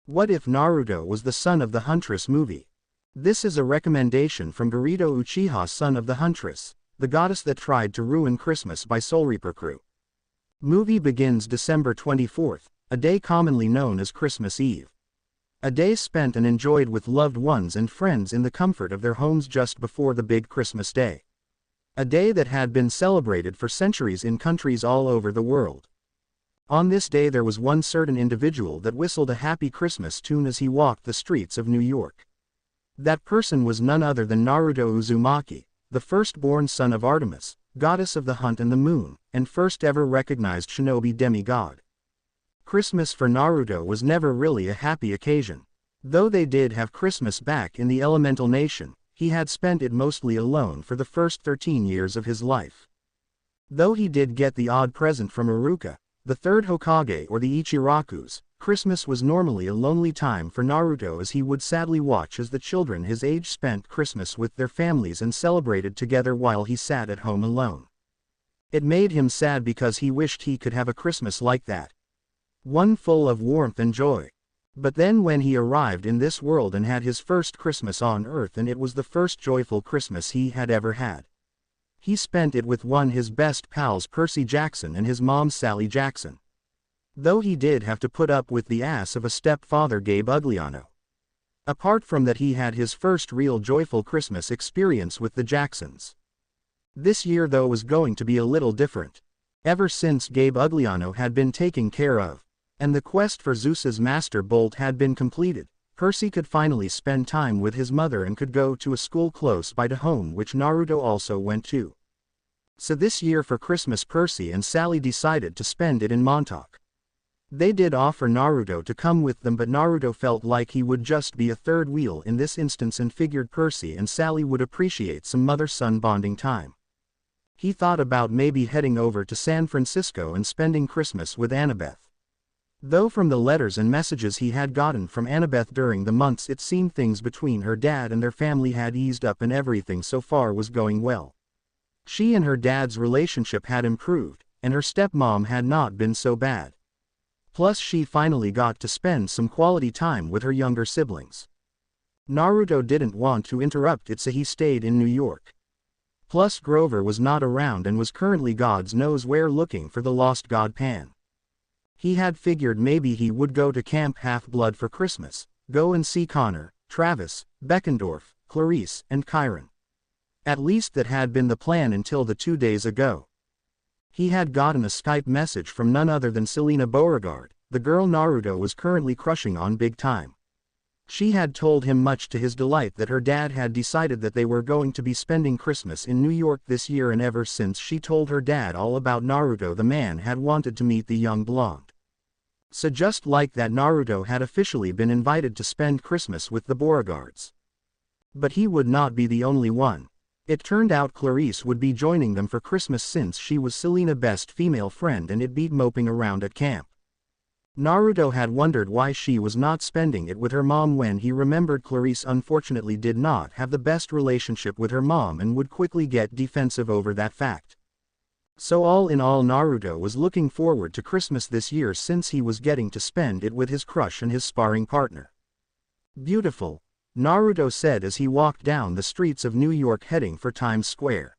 What if Naruto was the son of the Huntress movie? This is a recommendation from Garito Uchiha, son of the Huntress, the goddess that tried to ruin Christmas by Soul Reaper crew. Movie begins December 24th, a day commonly known as Christmas Eve. A day spent and enjoyed with loved ones and friends in the comfort of their homes just before the big Christmas day. A day that had been celebrated for centuries in countries all over the world. On this day there was one certain individual that whistled a happy Christmas tune as he walked the streets of New York. That person was none other than Naruto Uzumaki, the firstborn son of Artemis, goddess of the hunt and the moon, and first ever recognized shinobi demigod. Christmas for Naruto was never really a happy occasion. Though they did have Christmas back in the elemental nation, he had spent it mostly alone for the first 13 years of his life. Though he did get the odd present from Iruka, the third Hokage or the Ichirakus, Christmas was normally a lonely time for Naruto, as he would sadly watch as the children his age spent Christmas with their families and celebrated together while he sat at home alone. It made him sad because he wished he could have a Christmas like that. One full of warmth and joy. But then when he arrived in this world and had his first Christmas on Earth, and it was the first joyful Christmas he had ever had. He spent it with one his best pals, Percy Jackson, and his mom Sally Jackson. Though he did have to put up with the ass of a stepfather, Gabe Ugliano. Apart from that, he had his first real joyful Christmas experience with the Jacksons. This year though was going to be a little different. Ever since Gabe Ugliano had been taken care of, and the quest for Zeus's Master Bolt had been completed, Percy could finally spend time with his mother and could go to a school close by to home, which Naruto also went to. So this year for Christmas, Percy and Sally decided to spend it in Montauk. They did offer Naruto to come with them, but Naruto felt like he would just be a third wheel in this instance and figured Percy and Sally would appreciate some mother-son bonding time. He thought about maybe heading over to San Francisco and spending Christmas with Annabeth. Though from the letters and messages he had gotten from Annabeth during the months, it seemed things between her dad and their family had eased up and everything so far was going well. She and her dad's relationship had improved, and her stepmom had not been so bad. Plus she finally got to spend some quality time with her younger siblings. Naruto didn't want to interrupt it, so he stayed in New York. Plus Grover was not around and was currently God's knows where looking for the lost god Pan. He had figured maybe he would go to Camp Half-Blood for Christmas, go and see Connor, Travis, Beckendorf, Clarice, and Chiron. At least that had been the plan until the 2 days ago. He had gotten a Skype message from none other than Selena Beauregard, the girl Naruto was currently crushing on big time. She had told him, much to his delight, that her dad had decided that they were going to be spending Christmas in New York this year, and ever since she told her dad all about Naruto, the man had wanted to meet the young blonde. So just like that, Naruto had officially been invited to spend Christmas with the Beauregards. But he would not be the only one. It turned out Clarice would be joining them for Christmas since she was Selena's best female friend and it beat moping around at camp. Naruto had wondered why she was not spending it with her mom when he remembered Clarice unfortunately did not have the best relationship with her mom and would quickly get defensive over that fact. So all in all, Naruto was looking forward to Christmas this year since he was getting to spend it with his crush and his sparring partner. Beautiful, Naruto said as he walked down the streets of New York heading for Times Square.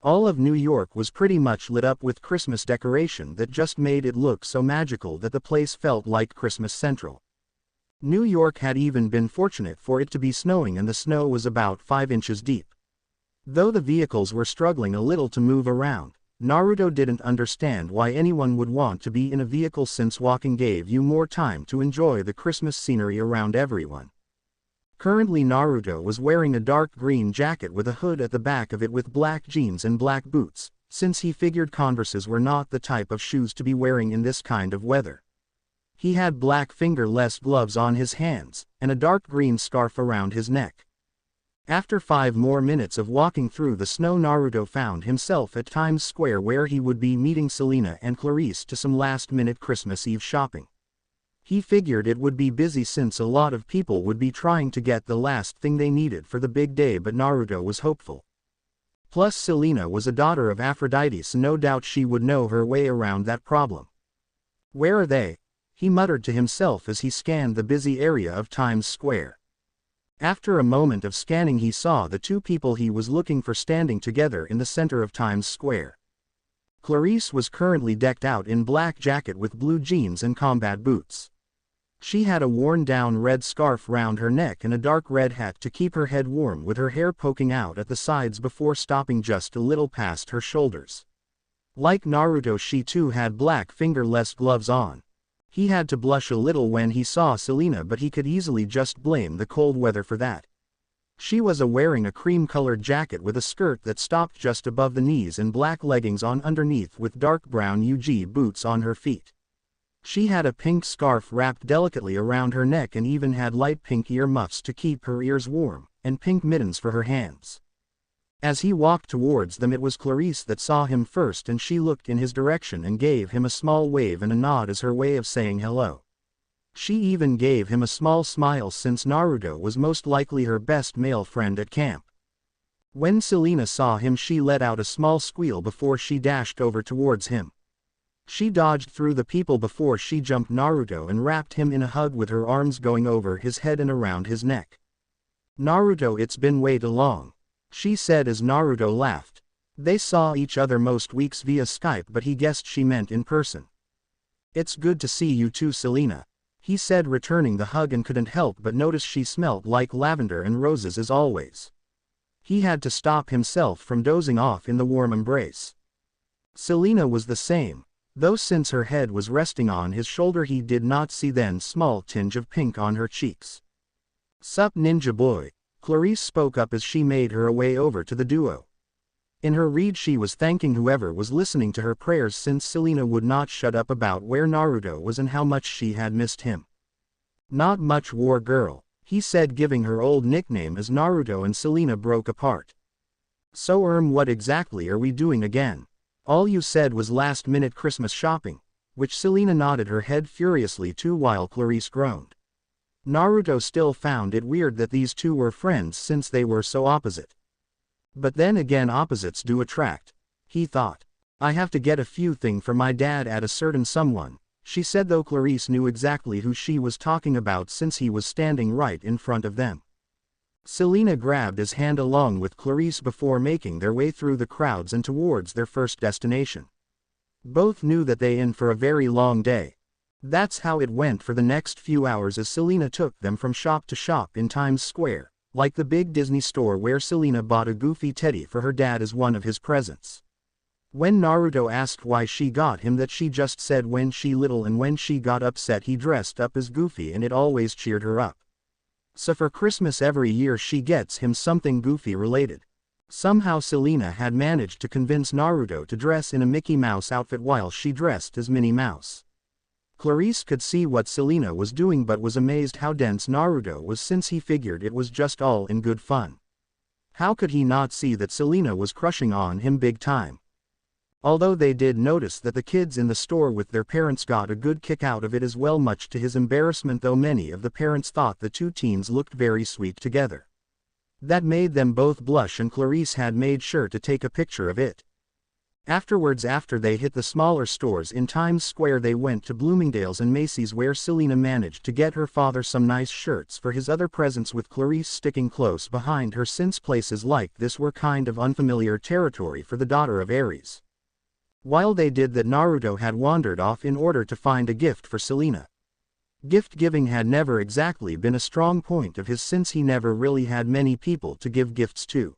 All of New York was pretty much lit up with Christmas decoration that just made it look so magical that the place felt like Christmas Central. New York had even been fortunate for it to be snowing, and the snow was about 5 inches deep. Though the vehicles were struggling a little to move around, Naruto didn't understand why anyone would want to be in a vehicle since walking gave you more time to enjoy the Christmas scenery around everyone. Currently Naruto was wearing a dark green jacket with a hood at the back of it with black jeans and black boots, since he figured Converses were not the type of shoes to be wearing in this kind of weather. He had black fingerless gloves on his hands, and a dark green scarf around his neck. After 5 more minutes of walking through the snow, Naruto found himself at Times Square, where he would be meeting Selena and Clarice to some last-minute Christmas Eve shopping. He figured it would be busy since a lot of people would be trying to get the last thing they needed for the big day, but Naruto was hopeful. Plus Selena was a daughter of Aphrodite, so no doubt she would know her way around that problem. "Where are they?" he muttered to himself as he scanned the busy area of Times Square. After a moment of scanning he saw the two people he was looking for standing together in the center of Times Square. Clarice was currently decked out in black jacket with blue jeans and combat boots. She had a worn-down red scarf round her neck and a dark red hat to keep her head warm, with her hair poking out at the sides before stopping just a little past her shoulders. Like Naruto, she too had black fingerless gloves on. He had to blush a little when he saw Selena, but he could easily just blame the cold weather for that. She was wearing a cream-colored jacket with a skirt that stopped just above the knees and black leggings on underneath with dark brown UGG boots on her feet. She had a pink scarf wrapped delicately around her neck and even had light pink ear muffs to keep her ears warm, and pink mittens for her hands. As he walked towards them, it was Clarice that saw him first, and she looked in his direction and gave him a small wave and a nod as her way of saying hello. She even gave him a small smile, since Naruto was most likely her best male friend at camp. When Selena saw him, she let out a small squeal before she dashed over towards him. She dodged through the people before she jumped Naruto and wrapped him in a hug, with her arms going over his head and around his neck. "Naruto, it's been way too long," she said as Naruto laughed. They saw each other most weeks via Skype, but he guessed she meant in person. "It's good to see you too, Selena," he said, returning the hug, and couldn't help but notice she smelt like lavender and roses as always. He had to stop himself from dozing off in the warm embrace. Selena was the same, though since her head was resting on his shoulder he did not see the small tinge of pink on her cheeks. "Sup, ninja boy," Clarice spoke up as she made her way over to the duo. In her read she was thanking whoever was listening to her prayers, since Selena would not shut up about where Naruto was and how much she had missed him. "Not much, war girl," he said, giving her old nickname as Naruto and Selena broke apart. "So what exactly are we doing again? All you said was last-minute Christmas shopping," which Selena nodded her head furiously to while Clarice groaned. Naruto still found it weird that these two were friends since they were so opposite. But then again, opposites do attract, he thought. "I have to get a few things for my dad at a certain someone," she said, though Clarice knew exactly who she was talking about since he was standing right in front of them. Selena grabbed his hand along with Clarice before making their way through the crowds and towards their first destination. Both knew that they in for a very long day. That's how it went for the next few hours as Selena took them from shop to shop in Times Square, like the big Disney store where Selena bought a Goofy teddy for her dad as one of his presents. When Naruto asked why she got him that, she just said when she little, and when she got upset he dressed up as Goofy and it always cheered her up. So for Christmas every year she gets him something Goofy related. Somehow Selena had managed to convince Naruto to dress in a Mickey Mouse outfit while she dressed as Minnie Mouse. Clarice could see what Selena was doing but was amazed how dense Naruto was, since he figured it was just all in good fun. How could he not see that Selena was crushing on him big time? Although they did notice that the kids in the store with their parents got a good kick out of it as well, much to his embarrassment, though many of the parents thought the two teens looked very sweet together. That made them both blush, and Clarice had made sure to take a picture of it. Afterwards, after they hit the smaller stores in Times Square, they went to Bloomingdale's and Macy's, where Selena managed to get her father some nice shirts for his other presents, with Clarice sticking close behind her, since places like this were kind of unfamiliar territory for the daughter of Ares. While they did that, Naruto had wandered off in order to find a gift for Selena. Gift giving had never exactly been a strong point of his, since he never really had many people to give gifts to.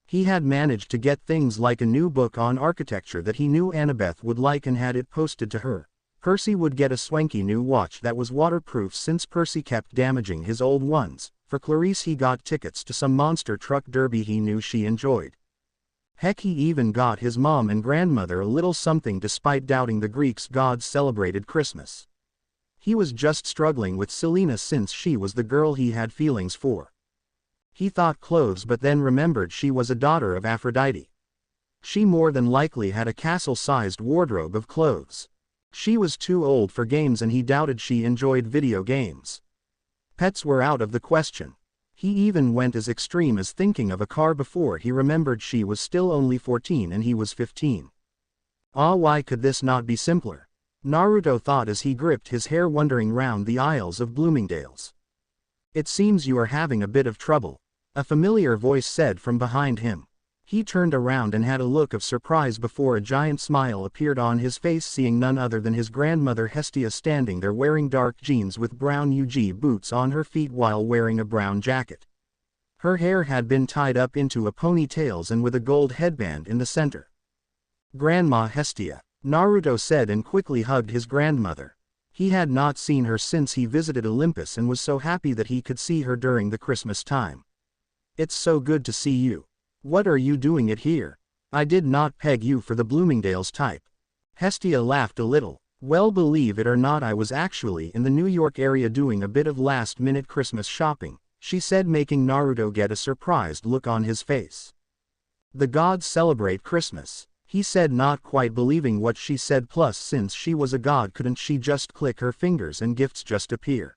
He had managed to get things like a new book on architecture that he knew Annabeth would like and had it posted to her. Percy would get a swanky new watch that was waterproof, since Percy kept damaging his old ones. For Clarice he got tickets to some monster truck derby he knew she enjoyed. Heck, he even got his mom and grandmother a little something, despite doubting the Greeks' gods celebrated Christmas. He was just struggling with Selena since she was the girl he had feelings for. He thought clothes, but then remembered she was a daughter of Aphrodite. She more than likely had a castle-sized wardrobe of clothes. She was too old for games, and he doubted she enjoyed video games. Pets were out of the question. He even went as extreme as thinking of a car before he remembered she was still only 14 and he was 15. Ah, why could this not be simpler? Naruto thought as he gripped his hair wandering round the aisles of Bloomingdale's. It seems you are having a bit of trouble, a familiar voice said from behind him. He turned around and had a look of surprise before a giant smile appeared on his face, seeing none other than his grandmother Hestia standing there wearing dark jeans with brown UG boots on her feet while wearing a brown jacket. Her hair had been tied up into a ponytail and with a gold headband in the center. "Grandma Hestia," Naruto said and quickly hugged his grandmother. He had not seen her since he visited Olympus and was so happy that he could see her during the Christmas time. "It's so good to see you. What are you doing it here? I did not peg you for the Bloomingdale's type." Hestia laughed a little. "Well, believe it or not, I was actually in the New York area doing a bit of last-minute Christmas shopping," she said, making Naruto get a surprised look on his face. "The gods celebrate Christmas," he said, not quite believing what she said. Plus, since she was a god, couldn't she just click her fingers and gifts just appear?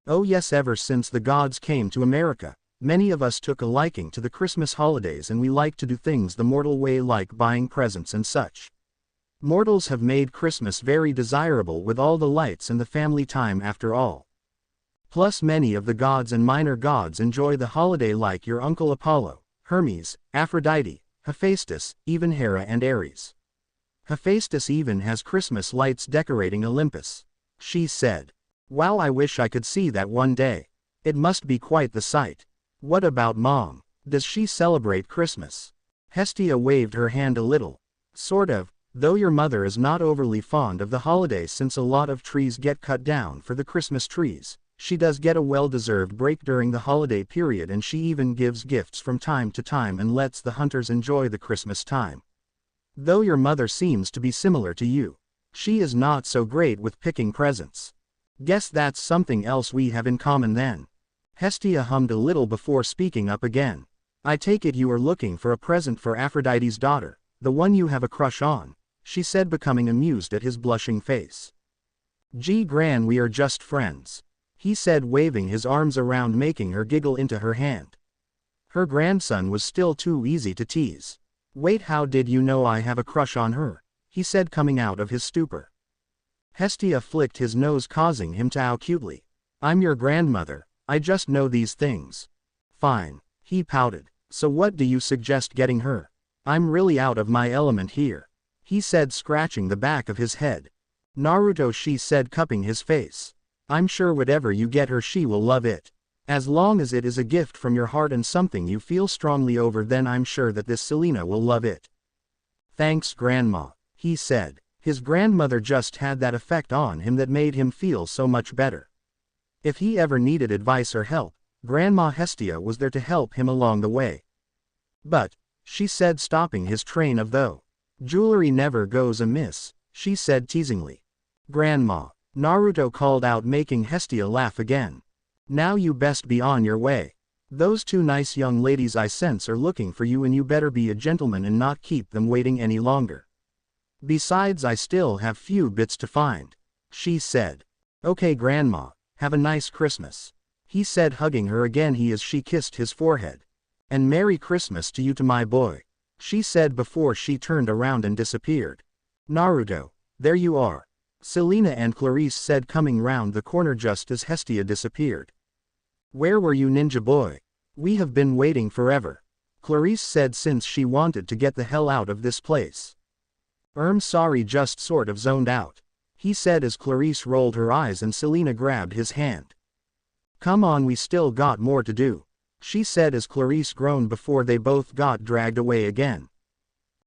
"Oh yes, ever since the gods came to America, many of us took a liking to the Christmas holidays, and we like to do things the mortal way, like buying presents and such. Mortals have made Christmas very desirable with all the lights and the family time after all. Plus, many of the gods and minor gods enjoy the holiday, like your uncle Apollo, Hermes, Aphrodite, Hephaestus, even Hera and Ares. Hephaestus even has Christmas lights decorating Olympus," she said. "Wow, I wish I could see that one day. It must be quite the sight. What about Mom? Does she celebrate Christmas?" Hestia waved her hand a little. "Sort of, though your mother is not overly fond of the holidays since a lot of trees get cut down for the Christmas trees. She does get a well-deserved break during the holiday period, and she even gives gifts from time to time and lets the hunters enjoy the Christmas time. Though your mother seems to be similar to you. She is not so great with picking presents. Guess that's something else we have in common then." Hestia hummed a little before speaking up again. "I take it you are looking for a present for Aphrodite's daughter, the one you have a crush on," she said, becoming amused at his blushing face. "Gee Gran, we are just friends," he said, waving his arms around, making her giggle into her hand. Her grandson was still too easy to tease. "Wait, how did you know I have a crush on her?" he said, coming out of his stupor. Hestia flicked his nose, causing him to ow cutely. "I'm your grandmother, I just know these things." "Fine," he pouted. "So what do you suggest getting her? I'm really out of my element here," he said, scratching the back of his head. "Naruto," she said, cupping his face. "I'm sure whatever you get her, she will love it. As long as it is a gift from your heart and something you feel strongly over, then I'm sure that this Selena will love it." "Thanks, Grandma," he said. His grandmother just had that effect on him that made him feel so much better. If he ever needed advice or help, Grandma Hestia was there to help him along the way. "But," she said, stopping his train of thought, "jewelry never goes amiss," she said teasingly. "Grandma," Naruto called out, making Hestia laugh again. "Now you best be on your way. Those two nice young ladies I sense are looking for you, and you better be a gentleman and not keep them waiting any longer. Besides, I still have few bits to find," she said. "Okay, Grandma, have a nice Christmas," he said, hugging her again as she kissed his forehead. "And Merry Christmas to you, to my boy," she said before she turned around and disappeared. "Naruto, there you are," Selena and Clarice said, coming round the corner just as Hestia disappeared. "Where were you, ninja boy? We have been waiting forever," Clarice said, since she wanted to get the hell out of this place. Sorry, just sort of zoned out," he said as Clarice rolled her eyes and Selena grabbed his hand. "Come on, we still got more to do," she said as Clarice groaned before they both got dragged away again.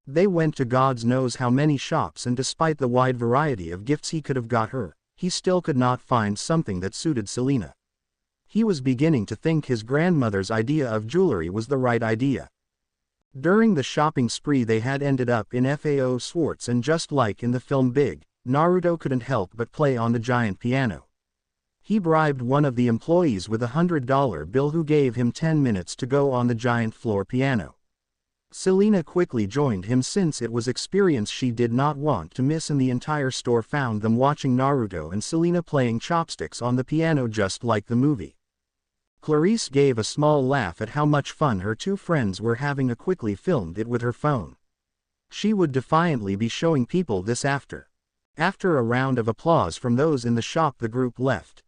They went to God's knows how many shops, and despite the wide variety of gifts he could have got her, he still could not find something that suited Selena. He was beginning to think his grandmother's idea of jewelry was the right idea. During the shopping spree they had ended up in FAO Schwartz, and just like in the film Big, Naruto couldn't help but play on the giant piano. He bribed one of the employees with $100 bill, who gave him 10 minutes to go on the giant floor piano. Selena quickly joined him since it was experience she did not want to miss, and the entire store found them watching Naruto and Selena playing chopsticks on the piano just like the movie. Clarice gave a small laugh at how much fun her two friends were having, and quickly filmed it with her phone. She would defiantly be showing people this after. After a round of applause from those in the shop, the group left.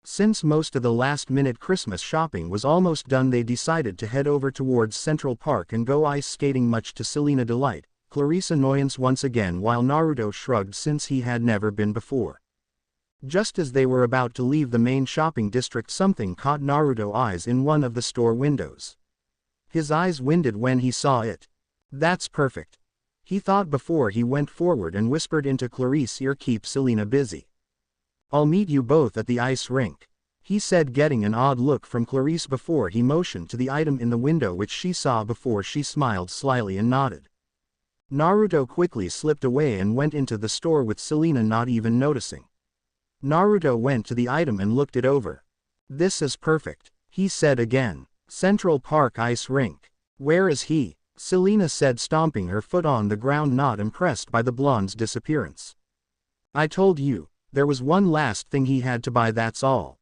Since most of the last-minute Christmas shopping was almost done, they decided to head over towards Central Park and go ice skating, much to Selena's delight, Clarice's annoyance once again, while Naruto shrugged since he had never been before. Just as they were about to leave the main shopping district, something caught Naruto's eyes in one of the store windows. His eyes winded when he saw it. "That's perfect," he thought before he went forward and whispered into Clarice's ear, "Keep Selena busy. I'll meet you both at the ice rink," he said, getting an odd look from Clarice before he motioned to the item in the window, which she saw before she smiled slyly and nodded. Naruto quickly slipped away and went into the store with Selena, not even noticing. Naruto went to the item and looked it over. "This is perfect," he said again. "Central Park ice rink. Where is he?" Selena said, stomping her foot on the ground, not impressed by the blonde's disappearance. "I told you. There was one last thing he had to buy, that's all.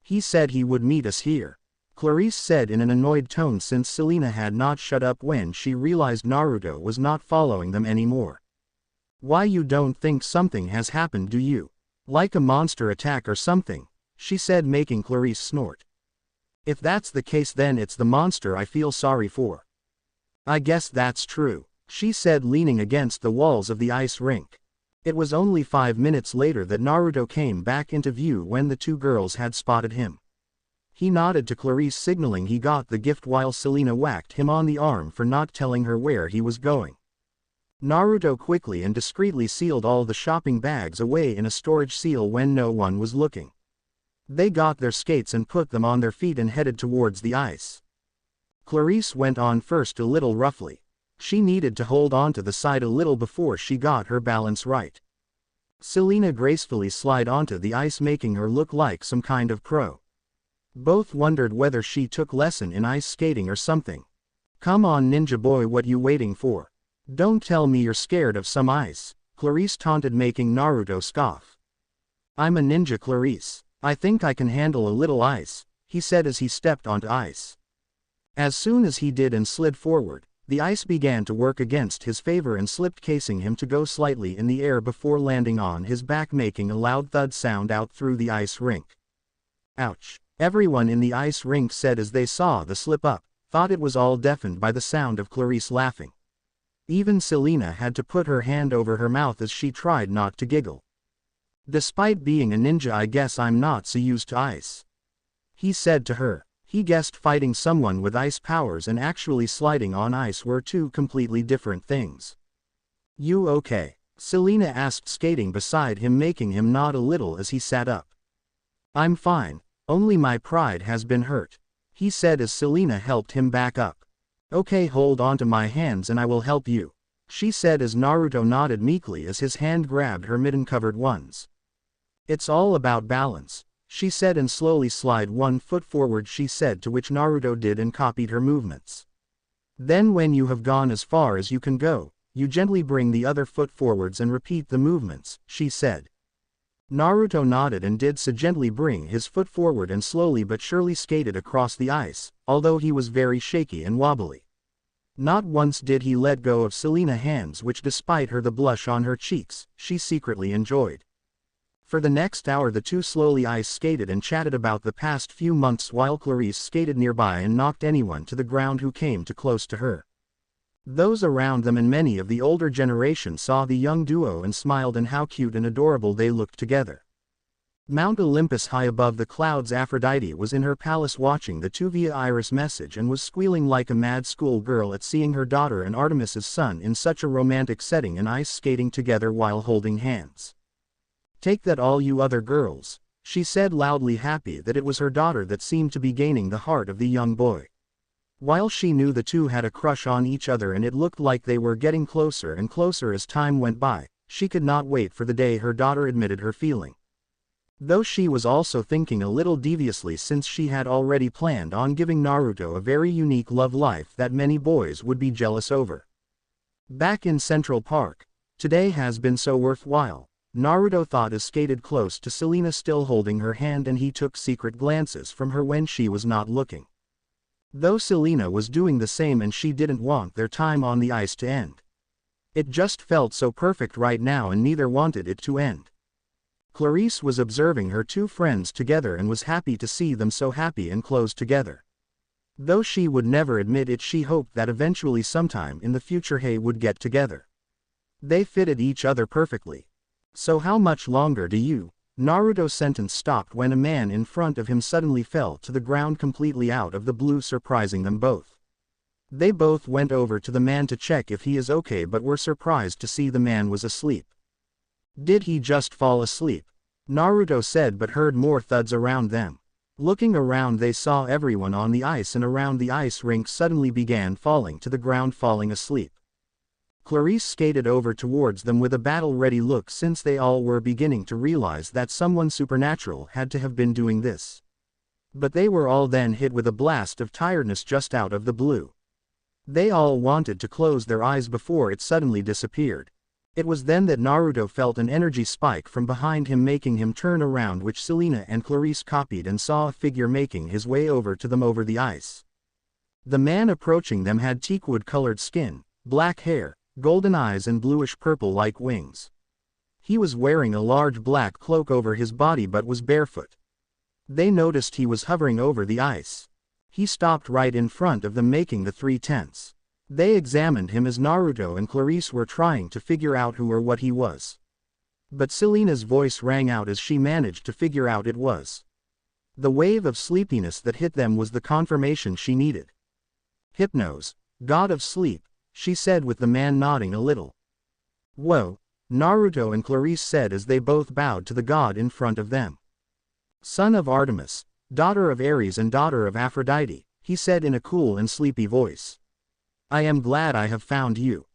He said he would meet us here," Clarice said in an annoyed tone, since Selena had not shut up when she realized Naruto was not following them anymore. "Why, you don't think something has happened, do you? Like a monster attack or something?" she said, making Clarice snort. "If that's the case, then it's the monster I feel sorry for." "I guess that's true," she said, leaning against the walls of the ice rink. It was only 5 minutes later that Naruto came back into view when the two girls had spotted him. He nodded to Clarice, signaling he got the gift, while Selena whacked him on the arm for not telling her where he was going. Naruto quickly and discreetly sealed all the shopping bags away in a storage seal when no one was looking. They got their skates and put them on their feet and headed towards the ice. Clarice went on first, a little roughly. She needed to hold on to the side a little before she got her balance right. Selena gracefully slid onto the ice, making her look like some kind of pro. Both wondered whether she took lesson in ice skating or something. "Come on, ninja boy, what you waiting for? Don't tell me you're scared of some ice," Clarice taunted, making Naruto scoff. "I'm a ninja, Clarice. I think I can handle a little ice," he said as he stepped onto ice. As soon as he did and slid forward, the ice began to work against his favor and slipped, casing him to go slightly in the air before landing on his back, making a loud thud sound out through the ice rink. "Ouch," everyone in the ice rink said as they saw the slip up, thought it was all deafened by the sound of Clarice laughing. Even Selena had to put her hand over her mouth as she tried not to giggle. "Despite being a ninja, I guess I'm not so used to ice," he said to her. He guessed fighting someone with ice powers and actually sliding on ice were two completely different things. "You okay?" Selena asked, skating beside him, making him nod a little as he sat up. "I'm fine, only my pride has been hurt," he said as Selena helped him back up. "Okay, hold onto my hands and I will help you," she said as Naruto nodded meekly as his hand grabbed her midden-covered ones. "It's all about balance," she said, and slowly slide one foot forward, she said, to which Naruto did and copied her movements. "Then when you have gone as far as you can go, you gently bring the other foot forwards and repeat the movements," she said. Naruto nodded and did so, gently bring his foot forward and slowly but surely skated across the ice, although he was very shaky and wobbly. Not once did he let go of Selena's hands, which, despite her the blush on her cheeks, she secretly enjoyed. For the next hour the two slowly ice skated and chatted about the past few months, while Clarice skated nearby and knocked anyone to the ground who came too close to her. Those around them and many of the older generation saw the young duo and smiled, and how cute and adorable they looked together. Mount Olympus, high above the clouds, Aphrodite was in her palace watching the two via iris message and was squealing like a mad schoolgirl at seeing her daughter and Artemis's son in such a romantic setting and ice skating together while holding hands. "Take that, all you other girls," she said loudly, happy that it was her daughter that seemed to be gaining the heart of the young boy. While she knew the two had a crush on each other and it looked like they were getting closer and closer as time went by, she could not wait for the day her daughter admitted her feeling. Though she was also thinking a little deviously, since she had already planned on giving Naruto a very unique love life that many boys would be jealous over. Back in Central Park, today has been so worthwhile, Naruto thought as skated close to Selena, still holding her hand, and he took secret glances from her when she was not looking. Though Selena was doing the same and she didn't want their time on the ice to end. It just felt so perfect right now and neither wanted it to end. Clarice was observing her two friends together and was happy to see them so happy and close together. Though she would never admit it, she hoped that eventually sometime in the future they would get together. They fitted each other perfectly. So how much longer do you? Naruto's sentence stopped when a man in front of him suddenly fell to the ground completely out of the blue, surprising them both. They both went over to the man to check if he is okay but were surprised to see the man was asleep. Did he just fall asleep? Naruto said but heard more thuds around them. Looking around they saw everyone on the ice and around the ice rink suddenly began falling to the ground, falling asleep. Clarice skated over towards them with a battle-ready look since they all were beginning to realize that someone supernatural had to have been doing this. But they were all then hit with a blast of tiredness just out of the blue. They all wanted to close their eyes before it suddenly disappeared. It was then that Naruto felt an energy spike from behind him making him turn around, which Selena and Clarice copied and saw a figure making his way over to them over the ice. The man approaching them had teakwood-colored skin, black hair, golden eyes and bluish-purple-like wings. He was wearing a large black cloak over his body but was barefoot. They noticed he was hovering over the ice. He stopped right in front of them, making the three tense. They examined him as Naruto and Clarice were trying to figure out who or what he was. But Selena's voice rang out as she managed to figure out it was. The wave of sleepiness that hit them was the confirmation she needed. Hypnos, god of sleep, she said with the man nodding a little. Whoa, Naruto and Clarice said as they both bowed to the god in front of them. Son of Artemis, daughter of Ares and daughter of Aphrodite, he said in a cool and sleepy voice. I am glad I have found you.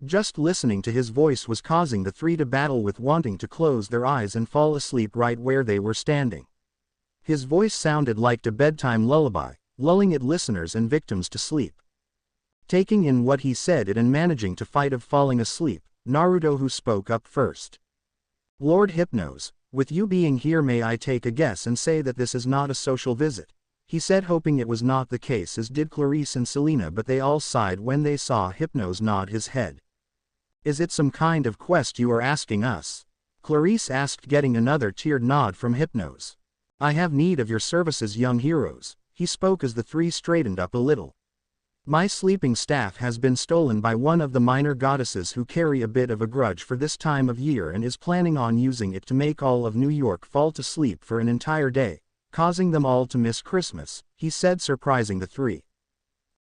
Just listening to his voice was causing the three to battle with wanting to close their eyes and fall asleep right where they were standing. His voice sounded like a bedtime lullaby, lulling its listeners and victims to sleep. Taking in what he said and managing to fight of falling asleep, Naruto who spoke up first. Lord Hypnos, with you being here, may I take a guess and say that this is not a social visit? He said, hoping it was not the case, as did Clarice and Selena, but they all sighed when they saw Hypnos nod his head. Is it some kind of quest you are asking us? Clarice asked, getting another tiered nod from Hypnos. I have need of your services, young heroes, he spoke as the three straightened up a little. My sleeping staff has been stolen by one of the minor goddesses who carry a bit of a grudge for this time of year and is planning on using it to make all of New York fall to sleep for an entire day, causing them all to miss Christmas, he said, surprising the three.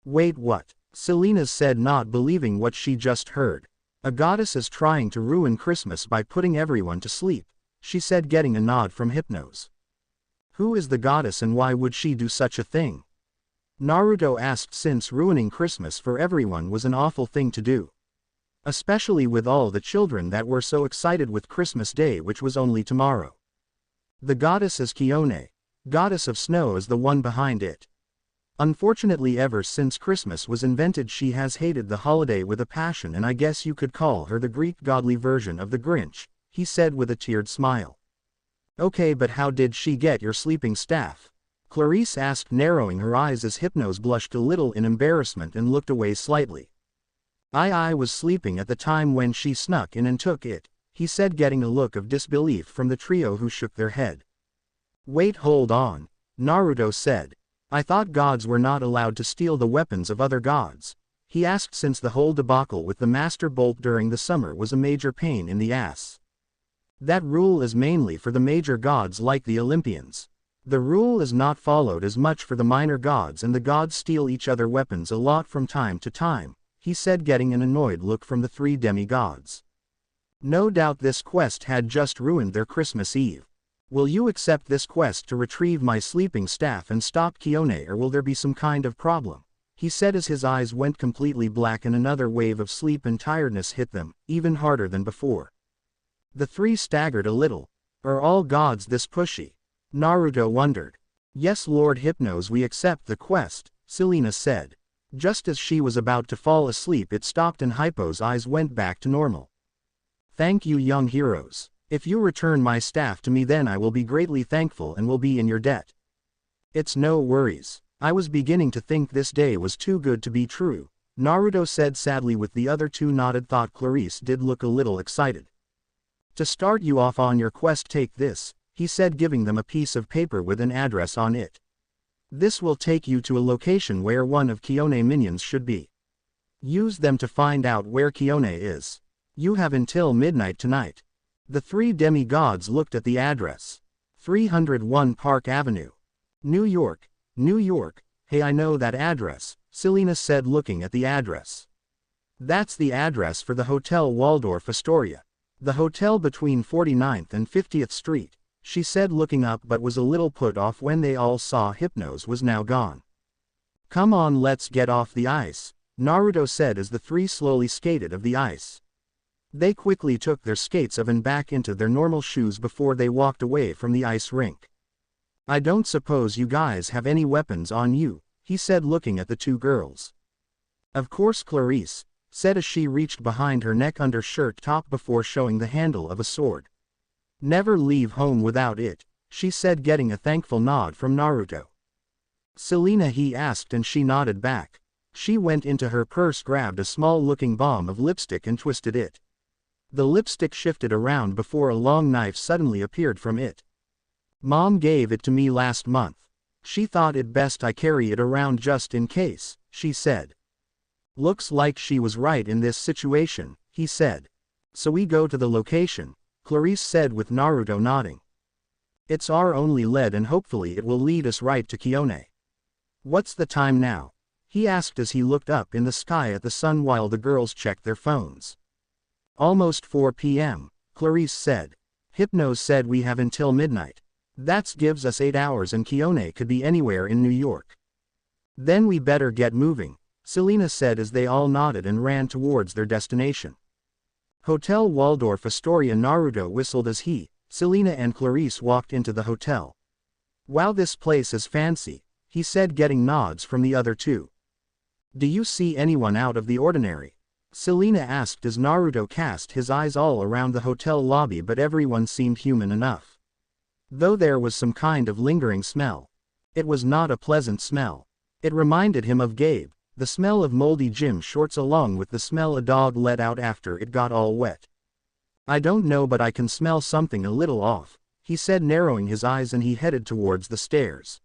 Wait, what? Selena said, not believing what she just heard. A goddess is trying to ruin Christmas by putting everyone to sleep, she said, getting a nod from Hypnos. Who is the goddess and why would she do such a thing? Naruto asked, since ruining Christmas for everyone was an awful thing to do. Especially with all the children that were so excited with Christmas Day, which was only tomorrow. The goddess is Kione. Goddess of snow is the one behind it. Unfortunately, ever since Christmas was invented, she has hated the holiday with a passion, and I guess you could call her the Greek godly version of the Grinch, he said with a tiered smile. Okay, but how did she get your sleeping staff? Clarice asked, narrowing her eyes as Hypnos blushed a little in embarrassment and looked away slightly. I was sleeping at the time when she snuck in and took it, he said, getting a look of disbelief from the trio who shook their head. Wait, hold on, Naruto said. I thought gods were not allowed to steal the weapons of other gods, he asked, since the whole debacle with the Master Bolt during the summer was a major pain in the ass. That rule is mainly for the major gods like the Olympians. The rule is not followed as much for the minor gods, and the gods steal each other weapons a lot from time to time, he said, getting an annoyed look from the three demigods. No doubt this quest had just ruined their Christmas Eve. Will you accept this quest to retrieve my sleeping staff and stop Kione, or will there be some kind of problem? He said as his eyes went completely black and another wave of sleep and tiredness hit them, even harder than before. The three staggered a little. Are all gods this pushy? Naruto wondered. Yes, Lord Hypnos, we accept the quest, Selena said. Just as she was about to fall asleep, it stopped and Hypo's eyes went back to normal. Thank you, young heroes. If you return my staff to me, then I will be greatly thankful and will be in your debt. It's no worries. I was beginning to think this day was too good to be true, Naruto said sadly. With the other two nodded. Thought Clarice did look a little excited. To start you off on your quest, take this, he said, giving them a piece of paper with an address on it. This will take you to a location where one of Kione minions should be. Use them to find out where Kione is. You have until midnight tonight. The three demigods looked at the address. 301 Park Avenue. New York, New York. Hey, I know that address, Selena said, looking at the address. That's the address for the Hotel Waldorf Astoria. The hotel between 49th and 50th Street, she said, looking up, but was a little put off when they all saw Hypnos was now gone. Come on, let's get off the ice, Naruto said as the three slowly skated of the ice. They quickly took their skates off and back into their normal shoes before they walked away from the ice rink. I don't suppose you guys have any weapons on you, he said, looking at the two girls. Of course, Clarice said as she reached behind her neck under shirt top before showing the handle of a sword. Never leave home without it, she said, getting a thankful nod from Naruto. Selena, he asked, and she nodded back. She went into her purse, grabbed a small-looking bomb of lipstick and twisted it. The lipstick shifted around before a long knife suddenly appeared from it. Mom gave it to me last month. She thought it best I carry it around just in case, she said. Looks like she was right in this situation, he said. So we go to the location, Clarice said with Naruto nodding. It's our only lead and hopefully it will lead us right to Kione. What's the time now? He asked as he looked up in the sky at the sun while the girls checked their phones. Almost 4 p.m., Clarice said. Hypnos said we have until midnight. That gives us 8 hours and Kione could be anywhere in New York. Then we better get moving, Selena said as they all nodded and ran towards their destination. Hotel Waldorf Astoria. Naruto whistled as he, Selena and Clarice walked into the hotel. Wow, this place is fancy, he said, getting nods from the other two. Do you see anyone out of the ordinary? Selena asked as Naruto cast his eyes all around the hotel lobby, but everyone seemed human enough. Though there was some kind of lingering smell. It was not a pleasant smell. It reminded him of Gabe, the smell of moldy gym shorts along with the smell a dog let out after it got all wet. I don't know, but I can smell something a little off, he said, narrowing his eyes, and he headed towards the stairs.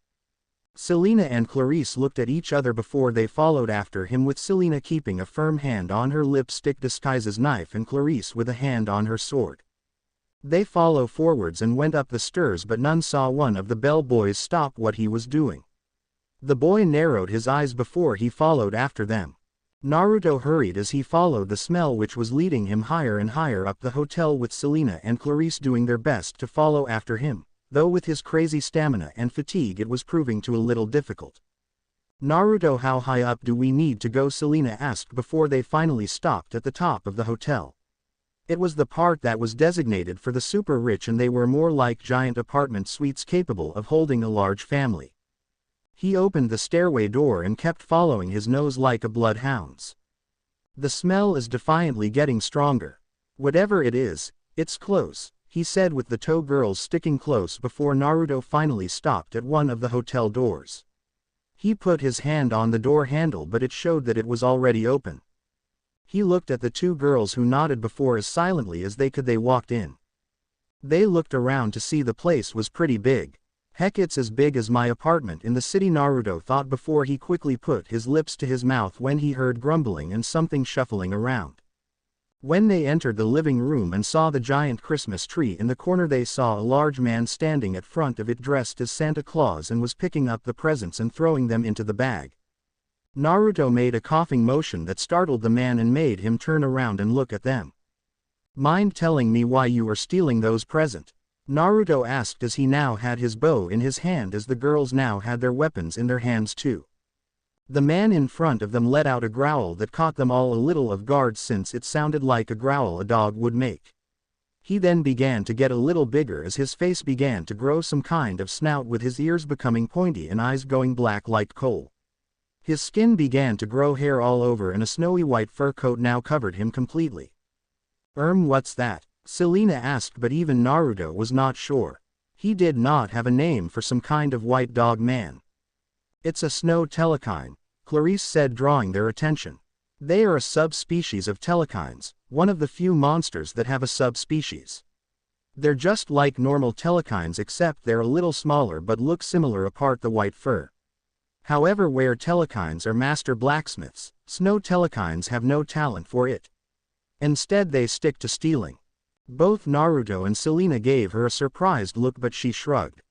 Selena and Clarice looked at each other before they followed after him, with Selena keeping a firm hand on her lipstick disguise's knife and Clarice with a hand on her sword. They followed forwards and went up the stairs, but none saw one of the bellboys stop what he was doing. The boy narrowed his eyes before he followed after them. Naruto hurried as he followed the smell, which was leading him higher and higher up the hotel, with Selena and Clarice doing their best to follow after him, though with his crazy stamina and fatigue it was proving to a little difficult. Naruto, how high up do we need to go? Selena asked before they finally stopped at the top of the hotel. It was the part that was designated for the super rich, and they were more like giant apartment suites capable of holding a large family. He opened the stairway door and kept following his nose like a bloodhound's. The smell is defiantly getting stronger. Whatever it is, it's close, he said, with the two girls sticking close before Naruto finally stopped at one of the hotel doors. He put his hand on the door handle, but it showed that it was already open. He looked at the two girls, who nodded before as silently as they could. They walked in. They looked around to see the place was pretty big. Heck, it's as big as my apartment in the city, Naruto thought before he quickly put his lips to his mouth when he heard grumbling and something shuffling around. When they entered the living room and saw the giant Christmas tree in the corner, they saw a large man standing at front of it dressed as Santa Claus and was picking up the presents and throwing them into the bag. Naruto made a coughing motion that startled the man and made him turn around and look at them. Mind telling me why you are stealing those presents? Naruto asked as he now had his bow in his hand, as the girls now had their weapons in their hands too. The man in front of them let out a growl that caught them all a little off guard, since it sounded like a growl a dog would make. He then began to get a little bigger as his face began to grow some kind of snout, with his ears becoming pointy and eyes going black like coal. His skin began to grow hair all over, and a snowy white fur coat now covered him completely. What's that? Selena asked, but even Naruto was not sure. He did not have a name for some kind of white dog man. It's a snow telekine, Clarice said, drawing their attention. They are a subspecies of telekines, one of the few monsters that have a subspecies. They're just like normal telekines except they're a little smaller but look similar apart the white fur. However, where telekines are master blacksmiths, snow telekines have no talent for it. Instead they stick to stealing. Both Naruto and Selena gave her a surprised look but she shrugged.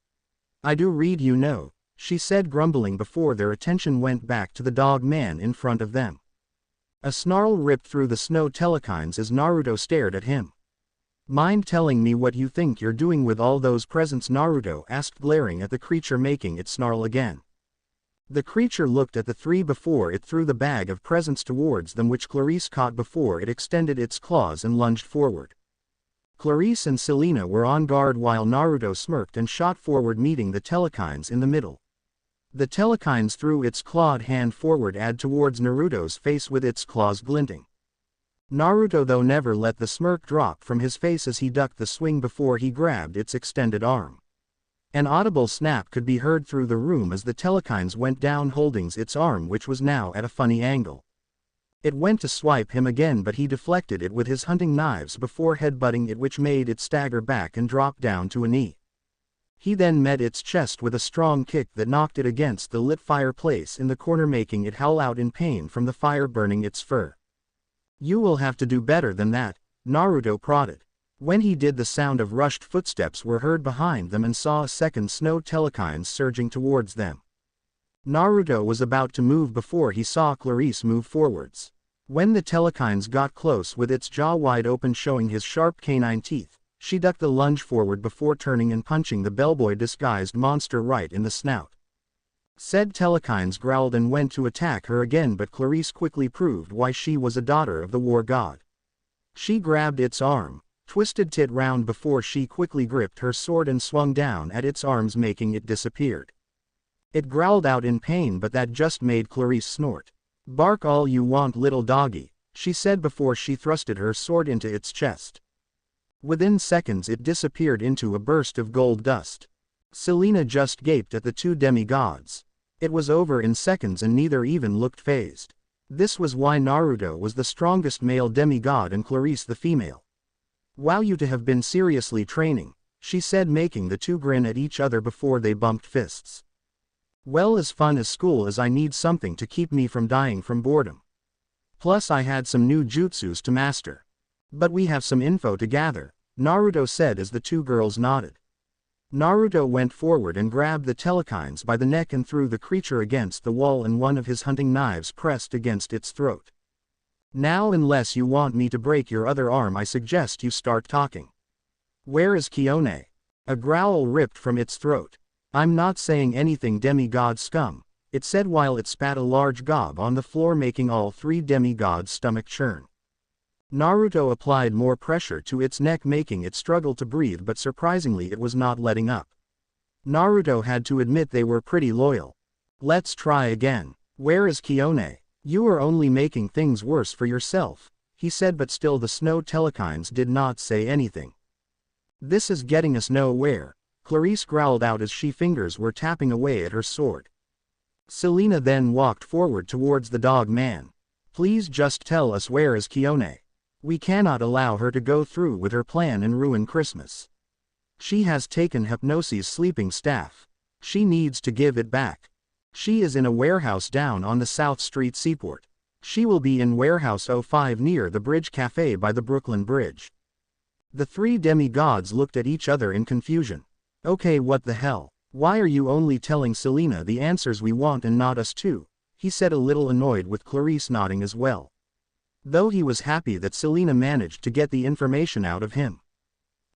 I do read, you know, she said, grumbling before their attention went back to the dog man in front of them. A snarl ripped through the snow telekines as Naruto stared at him. Mind telling me what you think you're doing with all those presents? Naruto asked, glaring at the creature, making it snarl again. The creature looked at the three before it threw the bag of presents towards them, which Clarice caught before it extended its claws and lunged forward. Clarice and Selena were on guard while Naruto smirked and shot forward, meeting the telekines in the middle. The telekines threw its clawed hand forward towards Naruto's face with its claws glinting. Naruto, though, never let the smirk drop from his face as he ducked the swing before he grabbed its extended arm. An audible snap could be heard through the room as the telekines went down, holding its arm, which was now at a funny angle. It went to swipe him again, but he deflected it with his hunting knives before headbutting it, which made it stagger back and drop down to a knee. He then met its chest with a strong kick that knocked it against the lit fireplace in the corner, making it howl out in pain from the fire burning its fur. You will have to do better than that, Naruto prodded. When he did, the sound of rushed footsteps were heard behind them and saw a second snow telekine surging towards them. Naruto was about to move before he saw Clarice move forwards. When the telekines got close with its jaw wide open showing his sharp canine teeth, she ducked the lunge forward before turning and punching the bellboy disguised monster right in the snout. Said telekines growled and went to attack her again, but Clarice quickly proved why she was a daughter of the war god. She grabbed its arm, twisted it round before she quickly gripped her sword and swung down at its arms, making it disappeared. It growled out in pain, but that just made Clarice snort. Bark all you want, little doggy, she said before she thrusted her sword into its chest. Within seconds it disappeared into a burst of gold dust. Selena just gaped at the two demigods. It was over in seconds and neither even looked fazed. This was why Naruto was the strongest male demigod and Clarice the female. Wow, you to have been seriously training, she said, making the two grin at each other before they bumped fists. Well, as fun as school as I need something to keep me from dying from boredom. Plus I had some new jutsus to master. But we have some info to gather, Naruto said as the two girls nodded. Naruto went forward and grabbed the telekines by the neck and threw the creature against the wall, and one of his hunting knives pressed against its throat. Now, unless you want me to break your other arm, I suggest you start talking. Where is Kione? A growl ripped from its throat. I'm not saying anything, demigod scum, it said while it spat a large gob on the floor, making all three demigods' stomach churn. Naruto applied more pressure to its neck, making it struggle to breathe, but surprisingly it was not letting up. Naruto had to admit they were pretty loyal. Let's try again. Where is Kione? You are only making things worse for yourself, he said, but still the snow telekines did not say anything. This is getting us nowhere, Clarice growled out as she fingers were tapping away at her sword. Selena then walked forward towards the dog man. Please just tell us, where is Kione? We cannot allow her to go through with her plan and ruin Christmas. She has taken Hypnosis' sleeping staff. She needs to give it back. She is in a warehouse down on the South Street Seaport. She will be in Warehouse 05 near the Bridge Cafe by the Brooklyn Bridge. The three demigods looked at each other in confusion. Okay, what the hell? Why are you only telling Selena the answers we want and not us too? He said, a little annoyed, with Clarice nodding as well. Though he was happy that Selena managed to get the information out of him.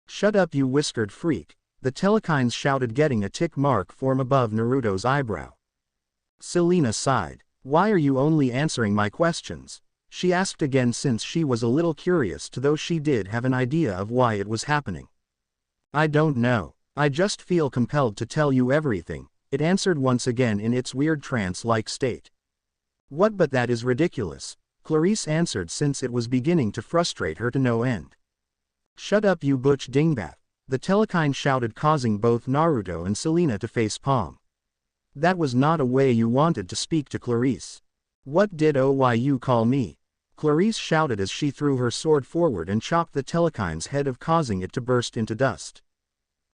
Shut up, you whiskered freak, the telekines shouted, getting a tick mark form above Naruto's eyebrow. Selena sighed. Why are you only answering my questions? She asked again, since she was a little curious, though she did have an idea of why it was happening. I don't know. I just feel compelled to tell you everything, it answered once again in its weird trance-like state. What? But that is ridiculous, Clarice answered, since it was beginning to frustrate her to no end. Shut up, you butch dingbat, the telekine shouted, causing both Naruto and Selena to face palm. That was not a way you wanted to speak to Clarice. What did you call me? Clarice shouted as she threw her sword forward and chopped the telekine's head off, causing it to burst into dust.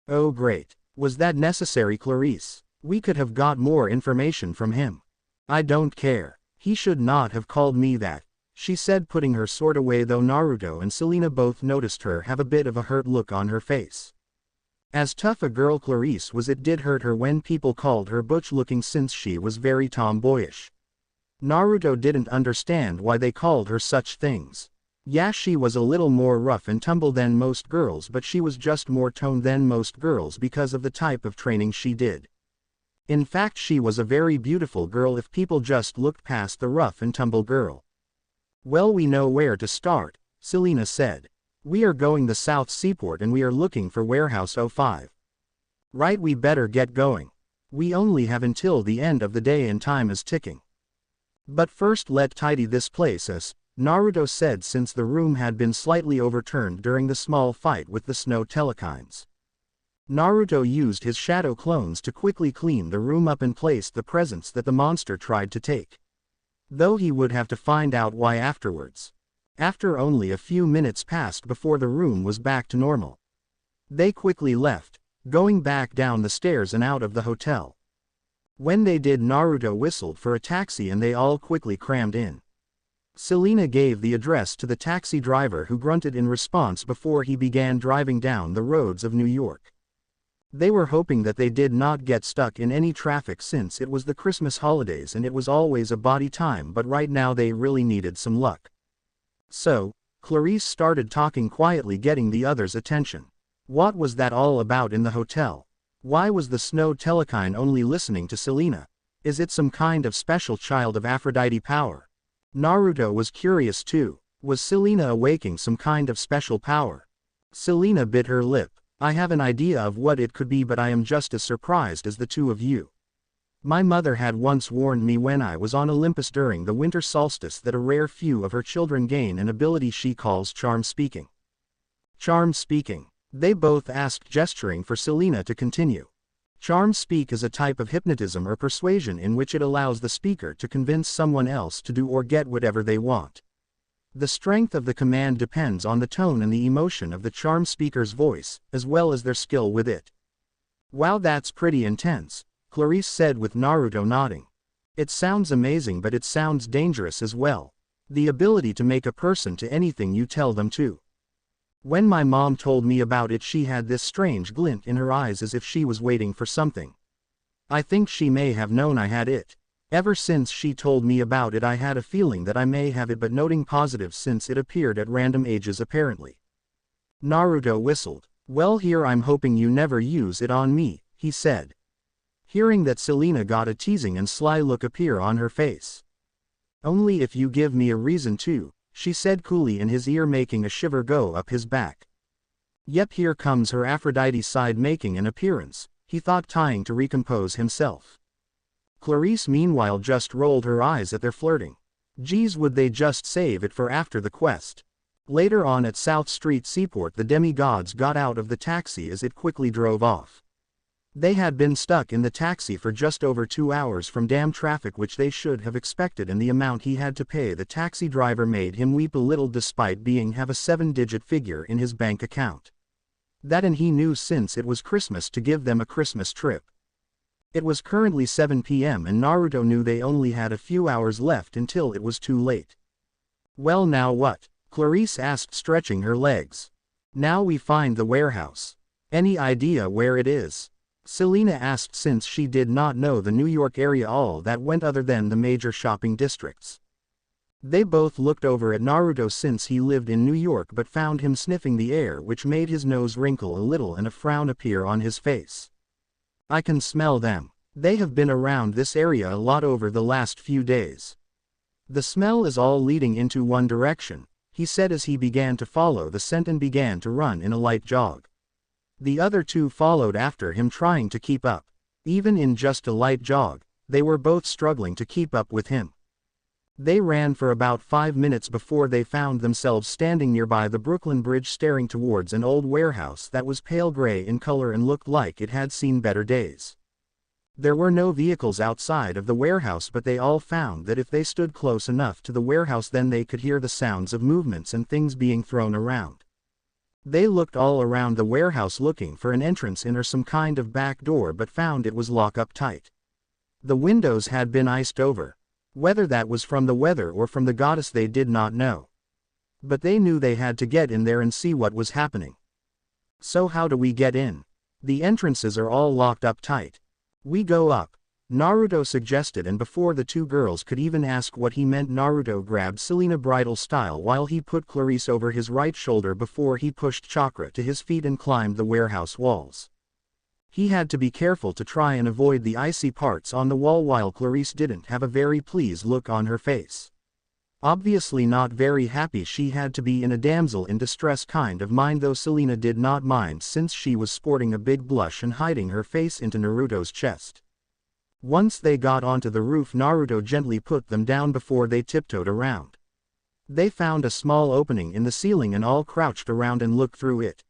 Oh great. Was that necessary, Clarice? We could have got more information from him. I don't care. He should not have called me that, she said, putting her sword away, though Naruto and Selena both noticed her have a bit of a hurt look on her face. As tough a girl Clarice was, it did hurt her when people called her butch looking, since she was very tomboyish. Naruto didn't understand why they called her such things. Yeah, she was a little more rough and tumble than most girls, but she was just more toned than most girls because of the type of training she did. In fact, she was a very beautiful girl if people just looked past the rough and tumble girl. Well, we know where to start, Selena said. We are going the South Seaport and we are looking for Warehouse 05. Right, we better get going. We only have until the end of the day and time is ticking. But first let tidy this place us, Naruto said, since the room had been slightly overturned during the small fight with the snow telekines. Naruto used his shadow clones to quickly clean the room up and placed the presents that the monster tried to take. Though he would have to find out why afterwards. After only a few minutes passed before the room was back to normal. They quickly left, going back down the stairs and out of the hotel. When they did, Naruto whistled for a taxi and they all quickly crammed in. Selena gave the address to the taxi driver, who grunted in response before he began driving down the roads of New York. They were hoping that they did not get stuck in any traffic since it was the Christmas holidays and it was always a body time, but right now they really needed some luck. So, Clarice started talking quietly, getting the others' attention. What was that all about in the hotel? Why was the snow telekine only listening to Selena? Is it some kind of special child of Aphrodite power? Naruto was curious too. Was Selena awaking some kind of special power? Selena bit her lip. I have an idea of what it could be, but I am just as surprised as the two of you. My mother had once warned me when I was on Olympus during the winter solstice that a rare few of her children gain an ability she calls charm speaking. Charm speaking? They both asked, gesturing for Selena to continue. Charm speak is a type of hypnotism or persuasion in which it allows the speaker to convince someone else to do or get whatever they want. The strength of the command depends on the tone and the emotion of the charm speaker's voice, as well as their skill with it. Wow, that's pretty intense, Clarice said with Naruto nodding. It sounds amazing, but it sounds dangerous as well. The ability to make a person to anything you tell them to. When my mom told me about it, she had this strange glint in her eyes as if she was waiting for something. I think she may have known I had it. Ever since she told me about it, I had a feeling that I may have it, but noting positive since it appeared at random ages apparently. Naruto whistled. Well, here I'm hoping you never use it on me, he said. Hearing that, Selena got a teasing and sly look appear on her face. Only if you give me a reason to, she said coolly in his ear, making a shiver go up his back. Yep, here comes her Aphrodite side making an appearance, he thought, trying to recompose himself. Clarice meanwhile just rolled her eyes at their flirting. Geez, would they just save it for after the quest? Later on at South Street Seaport, the demigods got out of the taxi as it quickly drove off. They had been stuck in the taxi for just over 2 hours from damn traffic, which they should have expected, and the amount he had to pay the taxi driver made him weep a little, despite being have a 7-digit figure in his bank account. That, and he knew since it was Christmas to give them a Christmas trip. It was currently 7 p.m. and Naruto knew they only had a few hours left until it was too late. Well, now what? Clarice asked, stretching her legs. Now we find the warehouse. Any idea where it is? Selena asked, since she did not know the New York area all that went other than the major shopping districts. They both looked over at Naruto since he lived in New York, but found him sniffing the air, which made his nose wrinkle a little and a frown appear on his face. I can smell them. They have been around this area a lot over the last few days. The smell is all leading into one direction, he said as he began to follow the scent and began to run in a light jog. The other two followed after him, trying to keep up. Even in just a light jog, they were both struggling to keep up with him. They ran for about 5 minutes before they found themselves standing nearby the Brooklyn Bridge, staring towards an old warehouse that was pale gray in color and looked like it had seen better days. There were no vehicles outside of the warehouse, but they all found that if they stood close enough to the warehouse then they could hear the sounds of movements and things being thrown around. They looked all around the warehouse looking for an entrance in or some kind of back door, but found it was locked up tight. The windows had been iced over. Whether that was from the weather or from the goddess they did not know. But they knew they had to get in there and see what was happening. So how do we get in? The entrances are all locked up tight. We go up, Naruto suggested, and before the two girls could even ask what he meant, Naruto grabbed Selena bridal style while he put Clarice over his right shoulder before he pushed Chakra to his feet and climbed the warehouse walls. He had to be careful to try and avoid the icy parts on the wall while Clarice didn't have a very pleased look on her face. Obviously not very happy. She had to be in a damsel in distress kind of mind, though Selena did not mind since she was sporting a big blush and hiding her face into Naruto's chest. Once they got onto the roof, Naruto gently put them down before they tiptoed around. They found a small opening in the ceiling and all crouched around and looked through it.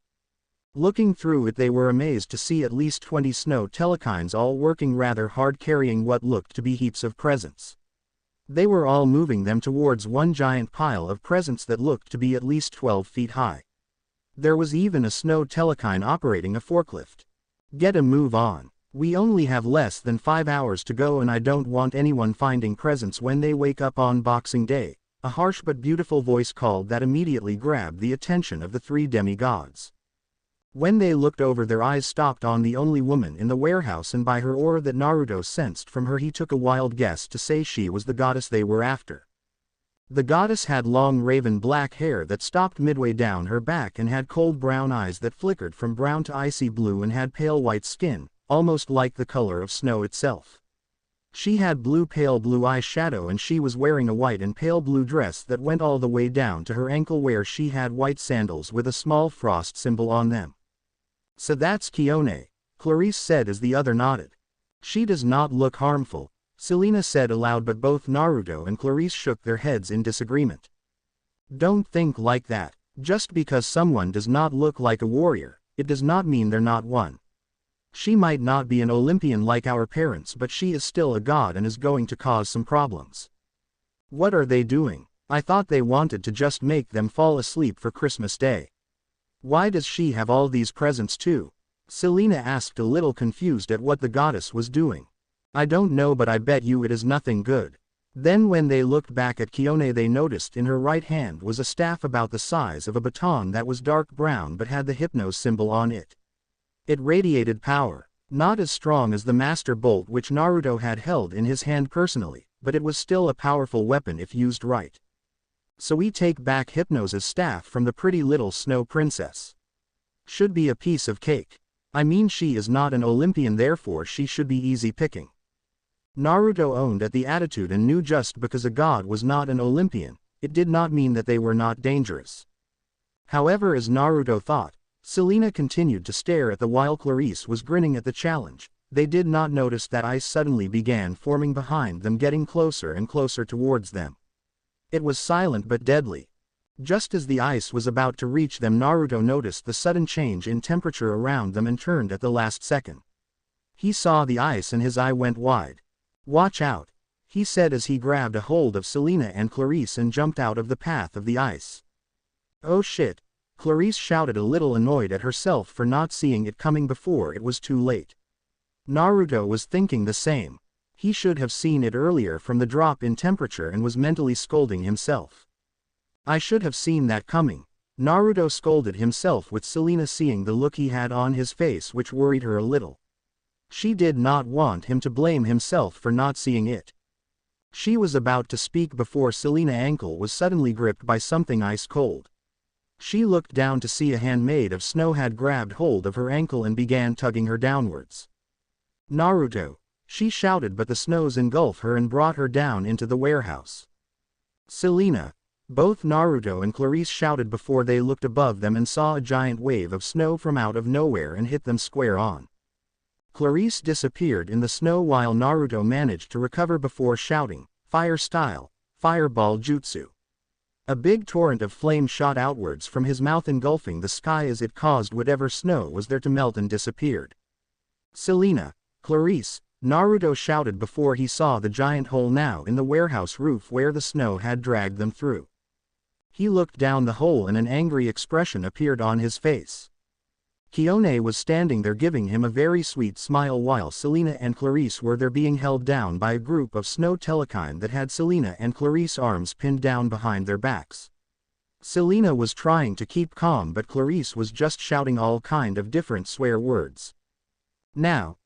Looking through it, they were amazed to see at least 20 snow telekines all working rather hard, carrying what looked to be heaps of presents. They were all moving them towards one giant pile of presents that looked to be at least 12 feet high. There was even a snow telekine operating a forklift. Get a move on. We only have less than 5 hours to go and I don't want anyone finding presents when they wake up on Boxing Day, a harsh but beautiful voice called that immediately grabbed the attention of the three demigods. When they looked over, their eyes stopped on the only woman in the warehouse, and by her aura that Naruto sensed from her he took a wild guess to say she was the goddess they were after. The goddess had long raven black hair that stopped midway down her back and had cold brown eyes that flickered from brown to icy blue and had pale white skin, almost like the color of snow itself. She had pale blue eyeshadow and she was wearing a white and pale blue dress that went all the way down to her ankle, where she had white sandals with a small frost symbol on them. So that's Kione, Clarice said as the other nodded. She does not look harmful, Selena said aloud, but both Naruto and Clarice shook their heads in disagreement. Don't think like that. Just because someone does not look like a warrior, it does not mean they're not one. She might not be an Olympian like our parents, but she is still a god and is going to cause some problems. What are they doing? I thought they wanted to just make them fall asleep for Christmas Day. Why does she have all these presents too? Selena asked, a little confused at what the goddess was doing. I don't know, but I bet you it is nothing good. Then when they looked back at Kione, they noticed in her right hand was a staff about the size of a baton that was dark brown but had the Hypno symbol on it. It radiated power, not as strong as the Master Bolt which Naruto had held in his hand personally, but it was still a powerful weapon if used right. So we take back Hypno's staff from the pretty little snow princess. Should be a piece of cake. I mean, she is not an Olympian, therefore she should be easy picking. Naruto owned at the attitude and knew just because a god was not an Olympian, it did not mean that they were not dangerous. However, as Naruto thought, Selena continued to stare at the while Clarice was grinning at the challenge. They did not notice that ice suddenly began forming behind them, getting closer and closer towards them. It was silent but deadly. Just as the ice was about to reach them, Naruto noticed the sudden change in temperature around them and turned at the last second. He saw the ice and his eye went wide. Watch out, he said as he grabbed a hold of Selena and Clarice and jumped out of the path of the ice. Oh shit, Clarice shouted, a little annoyed at herself for not seeing it coming before it was too late. Naruto was thinking the same. He should have seen it earlier from the drop in temperature and was mentally scolding himself. I should have seen that coming, Naruto scolded himself, with Selena seeing the look he had on his face, which worried her a little. She did not want him to blame himself for not seeing it. She was about to speak before Selena's ankle was suddenly gripped by something ice cold. She looked down to see a hand made of snow had grabbed hold of her ankle and began tugging her downwards. Naruto, she shouted, but the snows engulfed her and brought her down into the warehouse. Selena, both Naruto and Clarice shouted before they looked above them and saw a giant wave of snow from out of nowhere and hit them square on. Clarice disappeared in the snow while Naruto managed to recover before shouting, "Fire style, fireball jutsu." A big torrent of flame shot outwards from his mouth, engulfing the sky as it caused whatever snow was there to melt and disappeared. Selena, Clarice, Naruto shouted before he saw the giant hole now in the warehouse roof where the snow had dragged them through. He looked down the hole and an angry expression appeared on his face. Kione was standing there giving him a very sweet smile while Selena and Clarice were there being held down by a group of snow telekine that had Selena and Clarice's arms pinned down behind their backs. Selena was trying to keep calm but Clarice was just shouting all kind of different swear words. Now,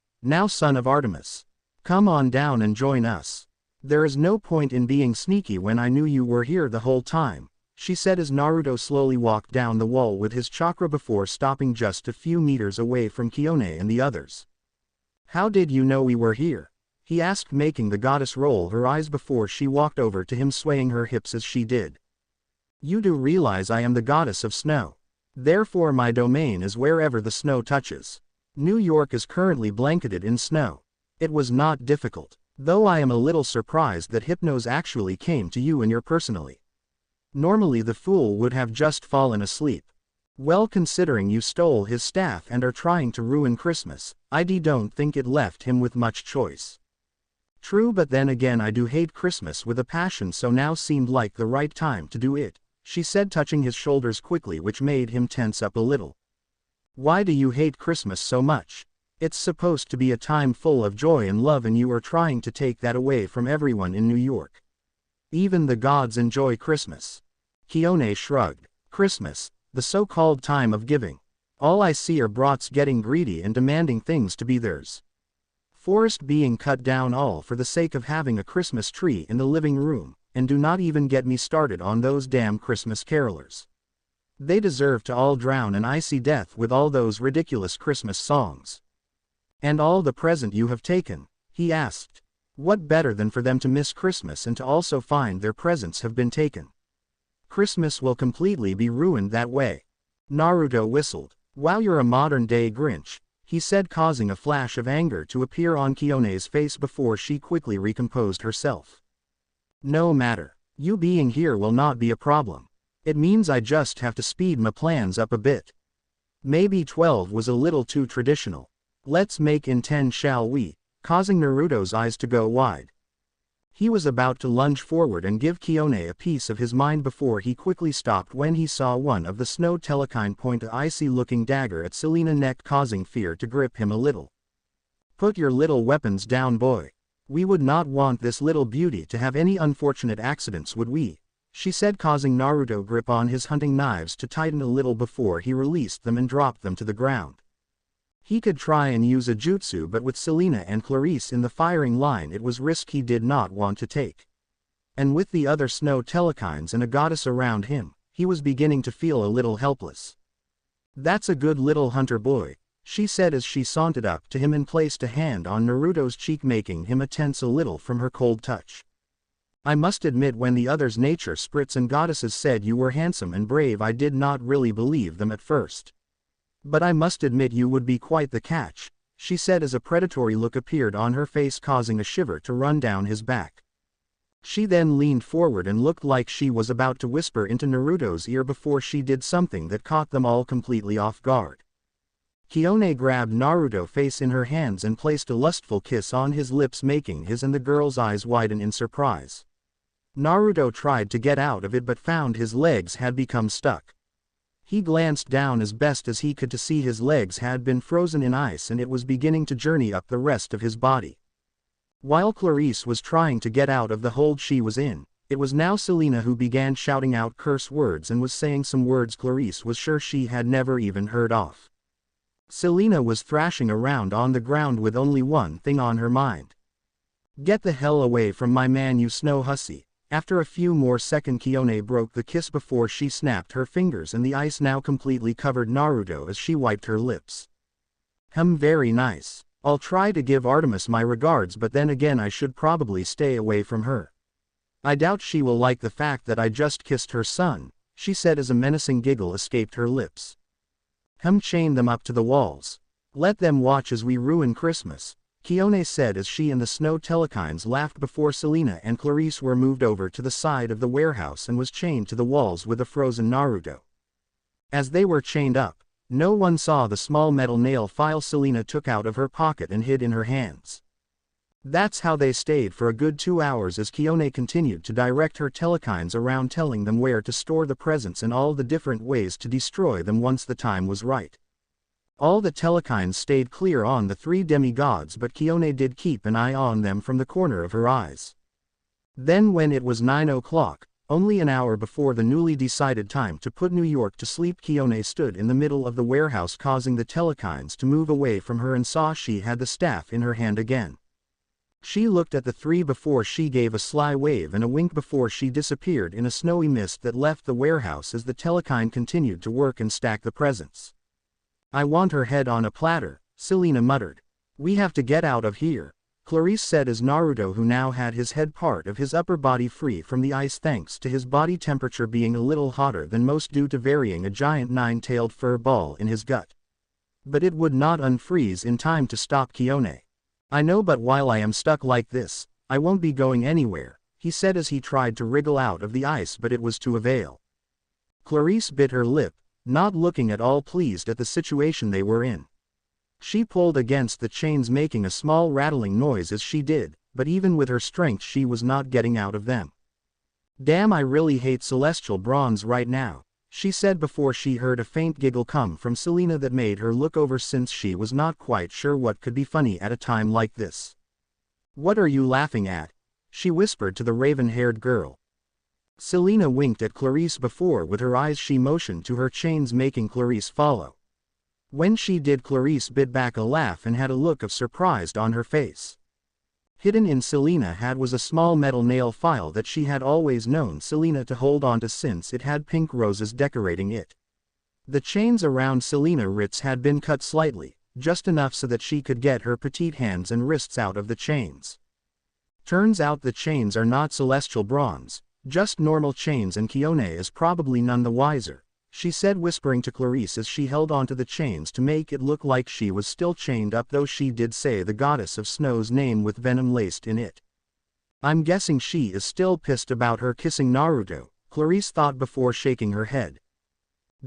son of Artemis. Come on down and join us. There is no point in being sneaky when I knew you were here the whole time, she said as Naruto slowly walked down the wall with his chakra before stopping just a few meters away from Kione and the others. How did you know we were here? He asked, making the goddess roll her eyes before she walked over to him, swaying her hips as she did. You do realize I am the goddess of snow. Therefore my domain is wherever the snow touches. New York is currently blanketed in snow. It was not difficult, though I am a little surprised that Hypnos actually came to you and your personally. Normally the fool would have just fallen asleep. Well, considering you stole his staff and are trying to ruin Christmas, I don't think it left him with much choice. True, but then again I do hate Christmas with a passion, so now seemed like the right time to do it, she said, touching his shoulders quickly, which made him tense up a little. Why do you hate Christmas so much? It's supposed to be a time full of joy and love and you are trying to take that away from everyone in New York. Even the gods enjoy Christmas. Kione shrugged. Christmas, the so-called time of giving. All I see are brats getting greedy and demanding things to be theirs. Forest being cut down all for the sake of having a Christmas tree in the living room, and do not even get me started on those damn Christmas carolers. They deserve to all drown in icy death with all those ridiculous Christmas songs. And all the present you have taken, he asked. What better than for them to miss Christmas and to also find their presents have been taken? Christmas will completely be ruined that way. Naruto whistled. Wow, you're a modern-day Grinch, he said, causing a flash of anger to appear on Kione's face before she quickly recomposed herself. No matter. You being here will not be a problem. It means I just have to speed my plans up a bit. Maybe 12 was a little too traditional. Let's make in 10, shall we? Causing Naruto's eyes to go wide. He was about to lunge forward and give Kione a piece of his mind before he quickly stopped when he saw one of the snow telekine point a icy-looking dagger at Selena's neck, causing fear to grip him a little. Put your little weapons down, boy. We would not want this little beauty to have any unfortunate accidents, would we? She said, causing Naruto grip on his hunting knives to tighten a little before he released them and dropped them to the ground. He could try and use a jutsu, but with Selena and Clarice in the firing line it was risk he did not want to take. And with the other snow telekines and a goddess around him, he was beginning to feel a little helpless. That's a good little hunter boy, she said as she sauntered up to him and placed a hand on Naruto's cheek, making him tense a little from her cold touch. I must admit, when the others' nature spirits and goddesses said you were handsome and brave, I did not really believe them at first. But I must admit you would be quite the catch, she said as a predatory look appeared on her face, causing a shiver to run down his back. She then leaned forward and looked like she was about to whisper into Naruto's ear before she did something that caught them all completely off guard. Kione grabbed Naruto's face in her hands and placed a lustful kiss on his lips, making his and the girl's eyes widen in surprise. Naruto tried to get out of it but found his legs had become stuck. He glanced down as best as he could to see his legs had been frozen in ice and it was beginning to journey up the rest of his body. While Clarice was trying to get out of the hold she was in, it was now Selena who began shouting out curse words and was saying some words Clarice was sure she had never even heard of. Selena was thrashing around on the ground with only one thing on her mind. Get the hell away from my man, you snow hussy. After a few more seconds, Kione broke the kiss before she snapped her fingers and the ice now completely covered Naruto as she wiped her lips. Very nice. I'll try to give Artemis my regards, but then again I should probably stay away from her. I doubt she will like the fact that I just kissed her son, she said as a menacing giggle escaped her lips. Chain them up to the walls. Let them watch as we ruin Christmas, Kione said as she and the snow telekines laughed before Selena and Clarice were moved over to the side of the warehouse and was chained to the walls with a frozen Naruto. As they were chained up, no one saw the small metal nail file Selena took out of her pocket and hid in her hands. That's how they stayed for a good 2 hours as Kione continued to direct her telekines around, telling them where to store the presents and all the different ways to destroy them once the time was right. All the telekines stayed clear on the three demigods, but Kione did keep an eye on them from the corner of her eyes. Then when it was 9 o'clock, only an hour before the newly decided time to put New York to sleep, Kione stood in the middle of the warehouse, causing the telekines to move away from her, and saw she had the staff in her hand again. She looked at the three before she gave a sly wave and a wink before she disappeared in a snowy mist that left the warehouse as the telekine continued to work and stack the presents. "I want her head on a platter," Selena muttered. "We have to get out of here," Clarice said as Naruto, who now had his head part of his upper body free from the ice thanks to his body temperature being a little hotter than most due to varying a giant nine-tailed fur ball in his gut. But it would not unfreeze in time to stop Kione. "I know, but while I am stuck like this, I won't be going anywhere," he said as he tried to wriggle out of the ice, but it was to avail. Clarice bit her lip, not looking at all pleased at the situation they were in. She pulled against the chains, making a small rattling noise as she did, but even with her strength she was not getting out of them. "Damn, I really hate celestial bronze right now," she said before she heard a faint giggle come from Selena that made her look over, since she was not quite sure what could be funny at a time like this. "What are you laughing at?" she whispered to the raven-haired girl. Selena winked at Clarice before with her eyes she motioned to her chains, making Clarice follow. When she did, Clarice bit back a laugh and had a look of surprise on her face. Hidden in Selena had was a small metal nail file that she had always known Selena to hold onto, since it had pink roses decorating it. The chains around Selena wrists had been cut slightly, just enough so that she could get her petite hands and wrists out of the chains. Turns out the chains are not celestial bronze, just normal chains, and Kione is probably none the wiser, she said, whispering to Clarice as she held onto the chains to make it look like she was still chained up, though she did say the goddess of snow's name with venom laced in it. "I'm guessing she is still pissed about her kissing Naruto," Clarice thought before shaking her head.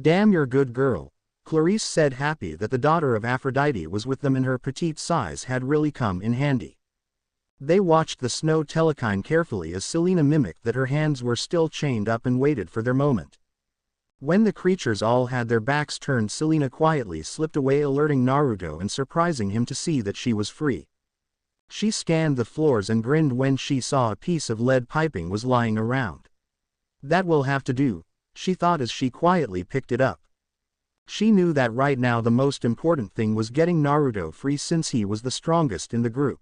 "Damn, you're good girl," Clarice said, happy that the daughter of Aphrodite was with them and her petite size had really come in handy. They watched the snow telekine carefully as Selena mimicked that her hands were still chained up and waited for their moment. When the creatures all had their backs turned, Selena quietly slipped away, alerting Naruto and surprising him to see that she was free. She scanned the floors and grinned when she saw a piece of lead piping was lying around. "That will have to do," she thought as she quietly picked it up. She knew that right now the most important thing was getting Naruto free, since he was the strongest in the group.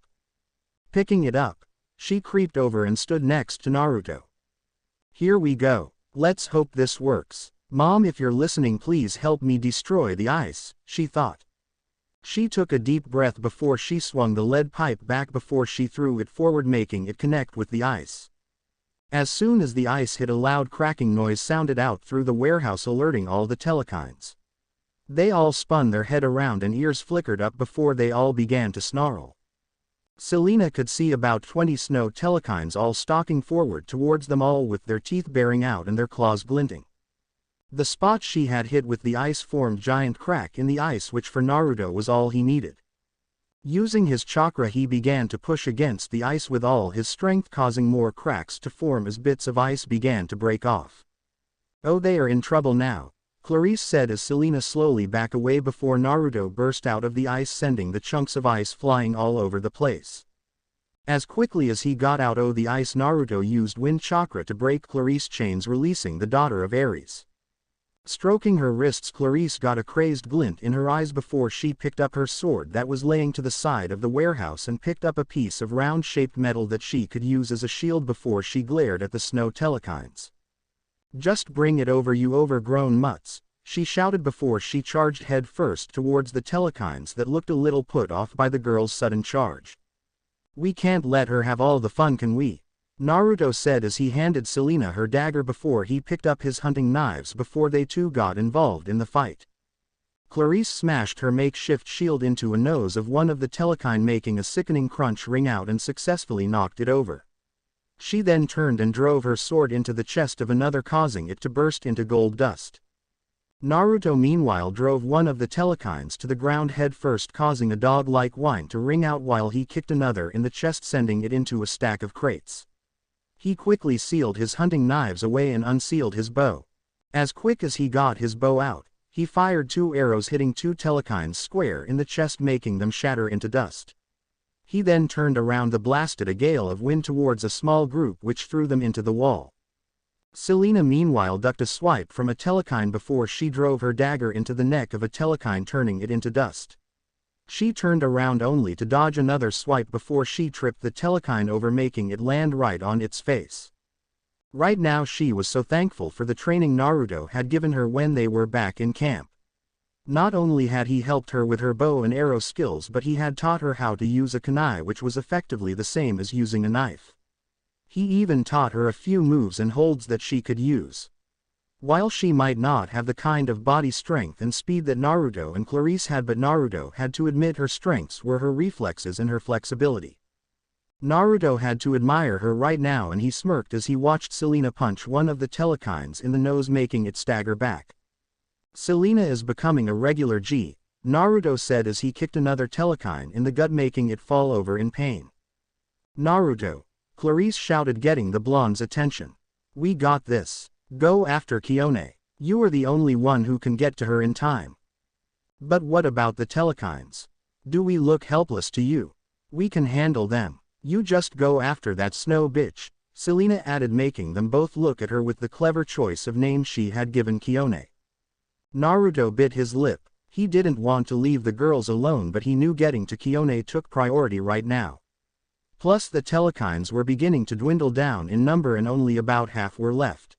Picking it up, she creeped over and stood next to Naruto. "Here we go. Let's hope this works. Mom, if you're listening, please help me destroy the ice," she thought. She took a deep breath before she swung the lead pipe back before she threw it forward, making it connect with the ice. As soon as the ice hit, a loud cracking noise sounded out through the warehouse, alerting all the telekines. They all spun their head around and ears flickered up before they all began to snarl. Selena could see about 20 snow telekines all stalking forward towards them, all with their teeth bearing out and their claws glinting. The spot she had hit with the ice formed giant crack in the ice, which for Naruto was all he needed. Using his chakra, he began to push against the ice with all his strength, causing more cracks to form as bits of ice began to break off. "Oh, they are in trouble now," Clarice said as Selena slowly backed away before Naruto burst out of the ice, sending the chunks of ice flying all over the place. As quickly as he got out of the ice, Naruto used wind chakra to break Clarice's chains, releasing the daughter of Ares. Stroking her wrists, Clarice got a crazed glint in her eyes before she picked up her sword that was laying to the side of the warehouse and picked up a piece of round-shaped metal that she could use as a shield before she glared at the snow telekines. "Just bring it over, you overgrown mutts," she shouted before she charged head first towards the telekines that looked a little put off by the girl's sudden charge. "We can't let her have all the fun, can we?" Naruto said as he handed Selena her dagger before he picked up his hunting knives before they too got involved in the fight. Clarice smashed her makeshift shield into a nose of one of the telekine, making a sickening crunch ring out, and successfully knocked it over. She then turned and drove her sword into the chest of another, causing it to burst into gold dust. Naruto meanwhile drove one of the telekines to the ground head first, causing a dog-like whine to ring out while he kicked another in the chest, sending it into a stack of crates. He quickly sealed his hunting knives away and unsealed his bow. As quick as he got his bow out, he fired 2 arrows hitting 2 telekines square in the chest, making them shatter into dust. He then turned around and blasted a gale of wind towards a small group, which threw them into the wall. Selena meanwhile ducked a swipe from a telekine before she drove her dagger into the neck of a telekine, turning it into dust. She turned around only to dodge another swipe before she tripped the telekine over, making it land right on its face. Right now she was so thankful for the training Naruto had given her when they were back in camp. Not only had he helped her with her bow and arrow skills, but he had taught her how to use a kunai, which was effectively the same as using a knife. He even taught her a few moves and holds that she could use. While she might not have the kind of body strength and speed that Naruto and Clarice had, but Naruto had to admit her strengths were her reflexes and her flexibility. Naruto had to admire her right now, and he smirked as he watched Selena punch one of the telekines in the nose, making it stagger back. Selena is becoming a regular G, Naruto said as he kicked another telekine in the gut, making it fall over in pain. Naruto, Clarice shouted, getting the blonde's attention. We got this. Go after Kione. You are the only one who can get to her in time. But what about the telekines? Do we look helpless to you? We can handle them. You just go after that snow bitch, Selena added, making them both look at her with the clever choice of names she had given Kione. Naruto bit his lip. He didn't want to leave the girls alone, but he knew getting to Kione took priority right now. Plus the telekines were beginning to dwindle down in number and only about half were left.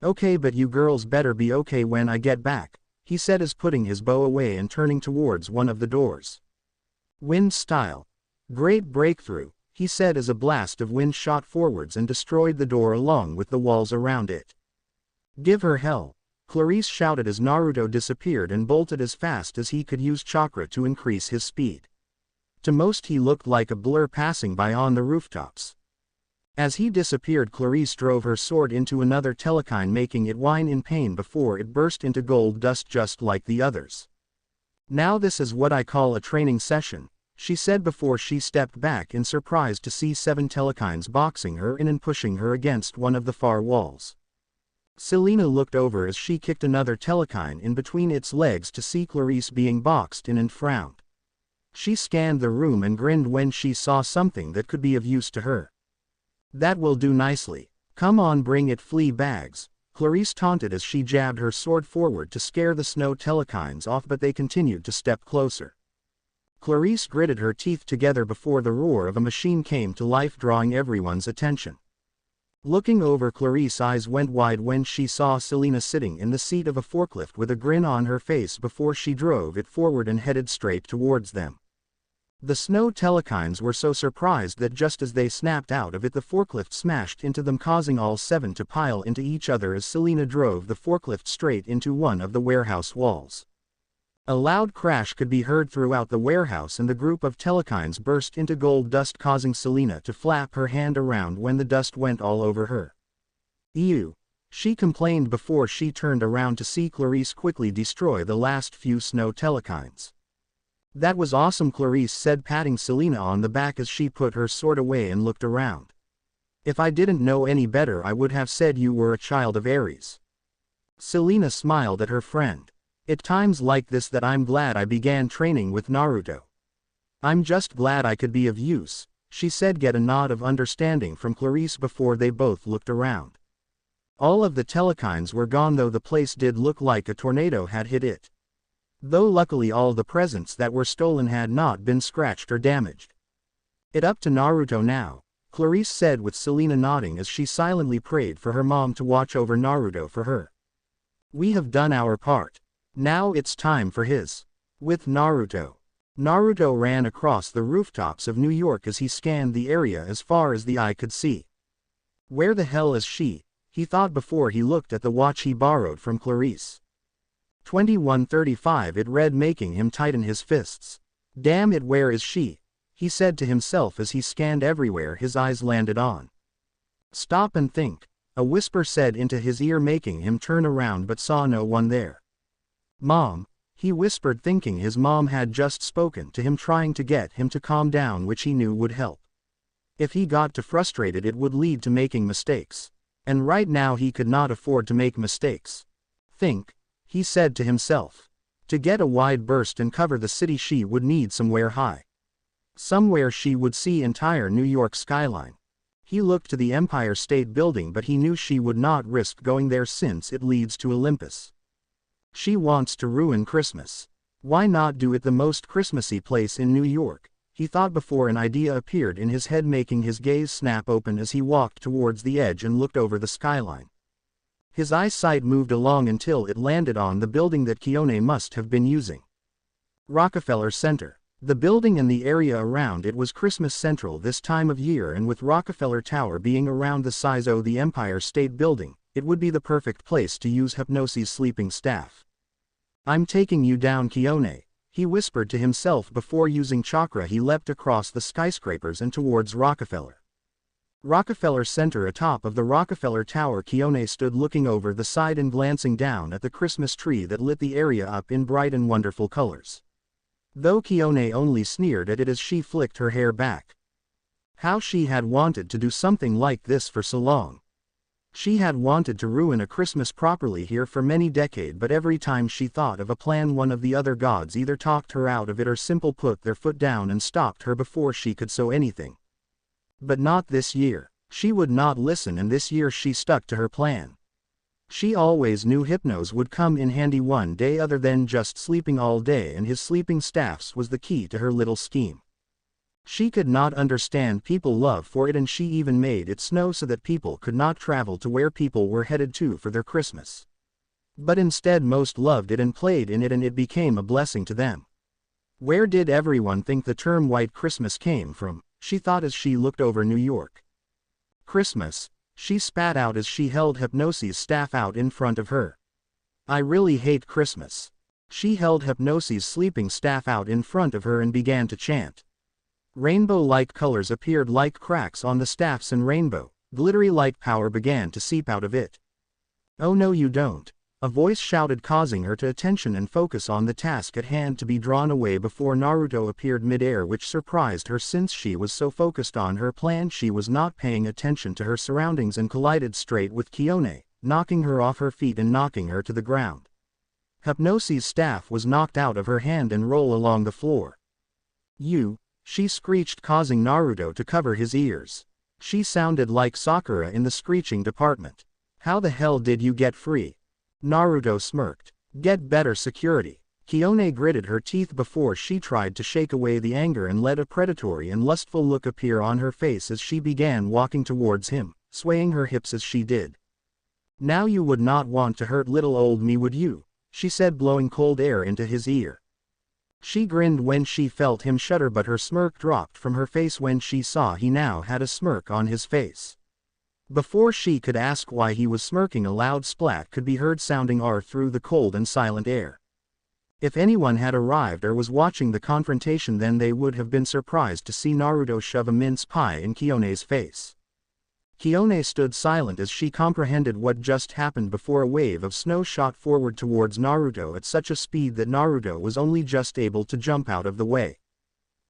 Okay, but you girls better be okay when I get back, he said as putting his bow away and turning towards one of the doors. Wind style. Great breakthrough, he said as a blast of wind shot forwards and destroyed the door along with the walls around it. Give her hell, Clarice shouted as Naruto disappeared and bolted as fast as he could use chakra to increase his speed. To most he looked like a blur passing by on the rooftops. As he disappeared, Clarice drove her sword into another telekine, making it whine in pain before it burst into gold dust just like the others. Now this is what I call a training session, she said before she stepped back in surprise to see 7 telekines boxing her in and pushing her against one of the far walls. Selena looked over as she kicked another telekine in between its legs to see Clarice being boxed in and frowned. She scanned the room and grinned when she saw something that could be of use to her. That will do nicely. Come on, bring it, flea bags, Clarice taunted as she jabbed her sword forward to scare the snow telekines off, but they continued to step closer. Clarice gritted her teeth together before the roar of a machine came to life, drawing everyone's attention. Looking over, Clarice's eyes went wide when she saw Selena sitting in the seat of a forklift with a grin on her face before she drove it forward and headed straight towards them. The snow telekines were so surprised that just as they snapped out of it, the forklift smashed into them, causing all 7 to pile into each other as Selena drove the forklift straight into one of the warehouse walls. A loud crash could be heard throughout the warehouse and the group of telekines burst into gold dust, causing Selena to flap her hand around when the dust went all over her. Ew, she complained before she turned around to see Clarice quickly destroy the last few snow telekines. That was awesome, Clarice said, patting Selena on the back as she put her sword away and looked around. If I didn't know any better, I would have said you were a child of Ares. Selena smiled at her friend. At times like this that I'm glad I began training with Naruto. I'm just glad I could be of use, she said, get a nod of understanding from Clarice before they both looked around. All of the telekines were gone, though the place did look like a tornado had hit it. Though luckily all the presents that were stolen had not been scratched or damaged. It up to Naruto now, Clarice said with Selena nodding as she silently prayed for her mom to watch over Naruto for her. We have done our part. Now it's time for his. With Naruto. Naruto ran across the rooftops of New York as he scanned the area as far as the eye could see. Where the hell is she? He thought before he looked at the watch he borrowed from Clarice. 21:35 it read, making him tighten his fists. Damn it, where is she? He said to himself as he scanned everywhere his eyes landed on. Stop and think, a whisper said into his ear, making him turn around but saw no one there. Mom, he whispered, thinking his mom had just spoken to him, trying to get him to calm down, which he knew would help. If he got too frustrated, it would lead to making mistakes. And right now he could not afford to make mistakes. Think, he said to himself. To get a wide berth and cover the city, she would need somewhere high. Somewhere she would see entire New York skyline. He looked to the Empire State Building, but he knew she would not risk going there since it leads to Olympus. She wants to ruin Christmas. Why not do it the most Christmassy place in New York? He thought before an idea appeared in his head, making his gaze snap open as he walked towards the edge and looked over the skyline. His eyesight moved along until it landed on the building that Keone must have been using. Rockefeller Center. The building and the area around it was Christmas Central this time of year, and with Rockefeller Tower being around the size of the Empire State Building, it would be the perfect place to use Hypnosi's sleeping staff. I'm taking you down, Keone, he whispered to himself. Before using chakra, he leapt across the skyscrapers and towards Rockefeller. Rockefeller Center. Atop of the Rockefeller Tower, Keone stood looking over the side and glancing down at the Christmas tree that lit the area up in bright and wonderful colors. Though Keone only sneered at it as she flicked her hair back. How she had wanted to do something like this for so long. She had wanted to ruin a Christmas properly here for many decades, but every time she thought of a plan, one of the other gods either talked her out of it or simply put their foot down and stopped her before she could say anything. But not this year. She would not listen, and this year she stuck to her plan. She always knew Hypnos would come in handy one day other than just sleeping all day, and his sleeping staffs was the key to her little scheme. She could not understand people love for it, and she even made it snow so that people could not travel to where people were headed to for their Christmas. But instead most loved it and played in it, and it became a blessing to them. Where did everyone think the term White Christmas came from? She thought as she looked over New York. Christmas, she spat out as she held Hypnosi's staff out in front of her. I really hate Christmas. She held Hypnosi's sleeping staff out in front of her and began to chant. Rainbow-like colors appeared like cracks on the staffs, and rainbow, glittery light power began to seep out of it. Oh no, you don't. A voice shouted, causing her to attention and focus on the task at hand to be drawn away before Naruto appeared mid-air, which surprised her since she was so focused on her plan she was not paying attention to her surroundings, and collided straight with Keone, knocking her off her feet and knocking her to the ground. Hypnosi's staff was knocked out of her hand and rolled along the floor. You, she screeched, causing Naruto to cover his ears. She sounded like Sakura in the screeching department. How the hell did you get free? Naruto smirked. Get better security. Keone gritted her teeth before she tried to shake away the anger and let a predatory and lustful look appear on her face as she began walking towards him, swaying her hips as she did. Now you would not want to hurt little old me, would you? She said, blowing cold air into his ear. She grinned when she felt him shudder, but her smirk dropped from her face when she saw he now had a smirk on his face. Before she could ask why he was smirking, a loud splat could be heard sounding through the cold and silent air. If anyone had arrived or was watching the confrontation, then they would have been surprised to see Naruto shove a mince pie in Keone's face. Keone stood silent as she comprehended what just happened before a wave of snow shot forward towards Naruto at such a speed that Naruto was only just able to jump out of the way.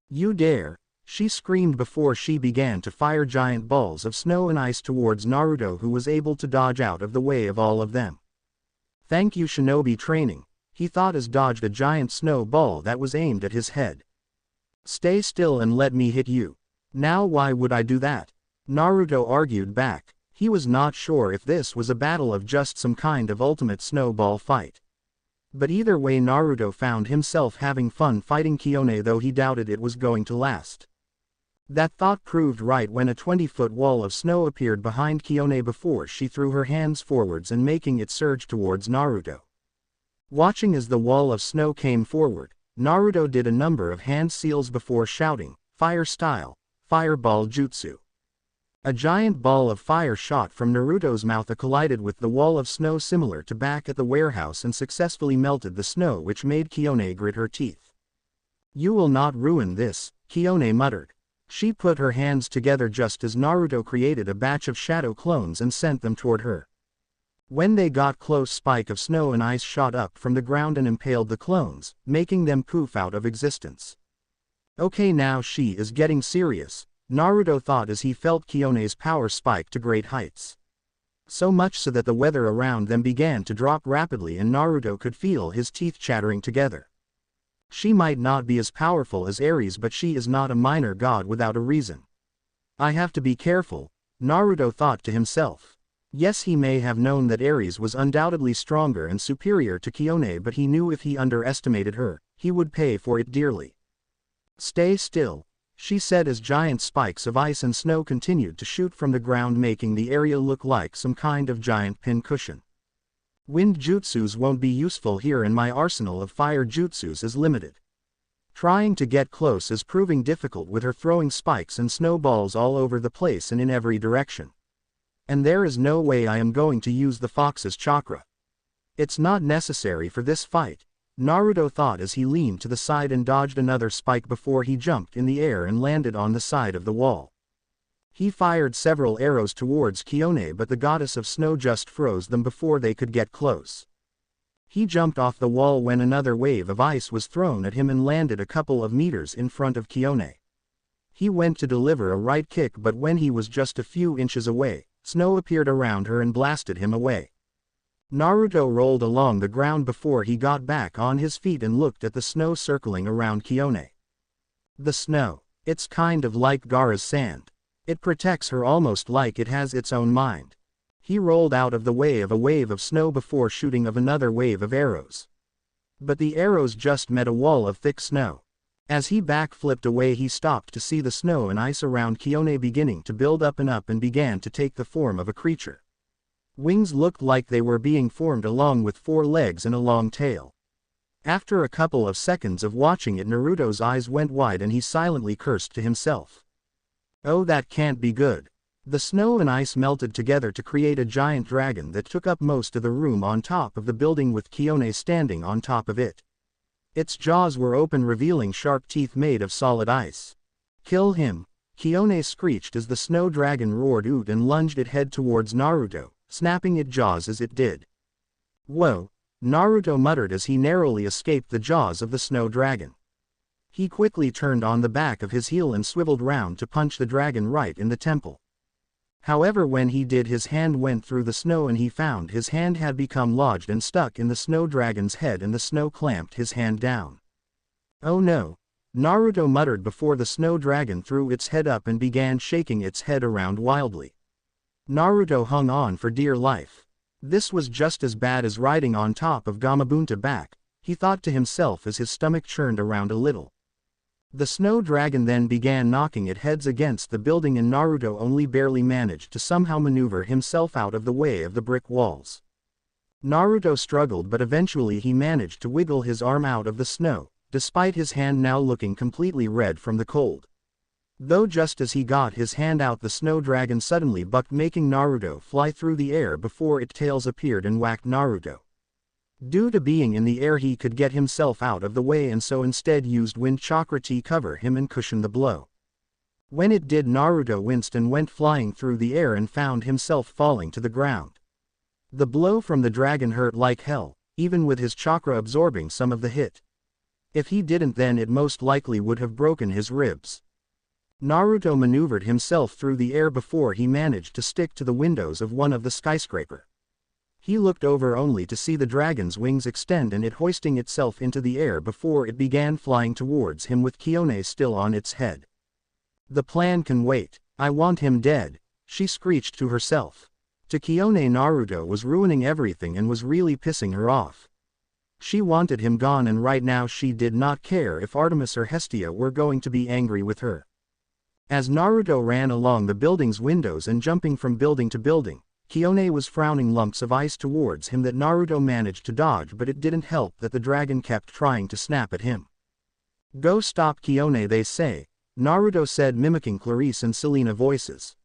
You dare! She screamed before she began to fire giant balls of snow and ice towards Naruto, who was able to dodge out of the way of all of them. Thank you, shinobi training, he thought as dodged a giant snow ball that was aimed at his head. Stay still and let me hit you. Now why would I do that? Naruto argued back. He was not sure if this was a battle of just some kind of ultimate snowball fight. But either way, Naruto found himself having fun fighting Keone, though he doubted it was going to last. That thought proved right when a 20-foot wall of snow appeared behind Keone before she threw her hands forwards and making it surge towards Naruto. Watching as the wall of snow came forward, Naruto did a number of hand seals before shouting, "Fire style, fireball jutsu." A giant ball of fire shot from Naruto's mouth, collided with the wall of snow similar to back at the warehouse and successfully melted the snow, which made Keone grit her teeth. You will not ruin this, Keone muttered. She put her hands together just as Naruto created a batch of shadow clones and sent them toward her. When they got close, spike of snow and ice shot up from the ground and impaled the clones, making them poof out of existence. Okay, now she is getting serious, Naruto thought as he felt Kyone's power spike to great heights. So much so that the weather around them began to drop rapidly and Naruto could feel his teeth chattering together. She might not be as powerful as Ares, but she is not a minor god without a reason. I have to be careful, Naruto thought to himself. Yes, he may have known that Ares was undoubtedly stronger and superior to Kyone, but he knew if he underestimated her, he would pay for it dearly. Stay still, she said as giant spikes of ice and snow continued to shoot from the ground, making the area look like some kind of giant pin cushion. Wind jutsus won't be useful here and my arsenal of fire jutsus is limited. Trying to get close is proving difficult with her throwing spikes and snowballs all over the place and in every direction. And there is no way I am going to use the fox's chakra. It's not necessary for this fight, Naruto thought as he leaned to the side and dodged another spike before he jumped in the air and landed on the side of the wall. He fired several arrows towards Kyone, but the goddess of snow just froze them before they could get close. He jumped off the wall when another wave of ice was thrown at him and landed a couple of meters in front of Kyone. He went to deliver a right kick, but when he was just a few inches away, snow appeared around her and blasted him away. Naruto rolled along the ground before he got back on his feet and looked at the snow circling around Kyone. The snow, it's kind of like Gaara's sand. It protects her almost like it has its own mind. He rolled out of the way of a wave of snow before shooting of another wave of arrows. But the arrows just met a wall of thick snow. As he backflipped away, he stopped to see the snow and ice around Kyone beginning to build up and began to take the form of a creature. Wings looked like they were being formed along with 4 legs and a long tail. After a couple of seconds of watching it, Naruto's eyes went wide and he silently cursed to himself. Oh, that can't be good. The snow and ice melted together to create a giant dragon that took up most of the room on top of the building with Kyone standing on top of it. Its jaws were open, revealing sharp teeth made of solid ice. Kill him, Kyone screeched as the snow dragon roared out and lunged its head towards Naruto, snapping its jaws as it did. Whoa, Naruto muttered as he narrowly escaped the jaws of the snow dragon. He quickly turned on the back of his heel and swiveled round to punch the dragon right in the temple. However, when he did, his hand went through the snow and he found his hand had become lodged and stuck in the snow dragon's head and the snow clamped his hand down. Oh no, Naruto muttered before the snow dragon threw its head up and began shaking its head around wildly. Naruto hung on for dear life. This was just as bad as riding on top of Gamabunta back, he thought to himself as his stomach churned around a little. The snow dragon then began knocking its heads against the building and Naruto only barely managed to somehow maneuver himself out of the way of the brick walls. Naruto struggled, but eventually he managed to wiggle his arm out of the snow, despite his hand now looking completely red from the cold. Though just as he got his hand out, the snow dragon suddenly bucked, making Naruto fly through the air before its tails appeared and whacked Naruto. Due to being in the air, he could get himself out of the way and so instead used wind chakra to cover him and cushion the blow. When it did, Naruto winced and went flying through the air and found himself falling to the ground. The blow from the dragon hurt like hell, even with his chakra absorbing some of the hit. If he didn't, then it most likely would have broken his ribs. Naruto maneuvered himself through the air before he managed to stick to the windows of one of the skyscraper. He looked over only to see the dragon's wings extend and it hoisting itself into the air before it began flying towards him with Kyone still on its head. The plan can wait, I want him dead, she screeched to herself. To Kyone, Naruto was ruining everything and was really pissing her off. She wanted him gone, and right now she did not care if Artemis or Hestia were going to be angry with her. As Naruto ran along the building's windows and jumping from building to building, Kyone was frowning lumps of ice towards him that Naruto managed to dodge, but it didn't help that the dragon kept trying to snap at him. Go stop Kyone, they say, Naruto said, mimicking Clarice and Selena voices.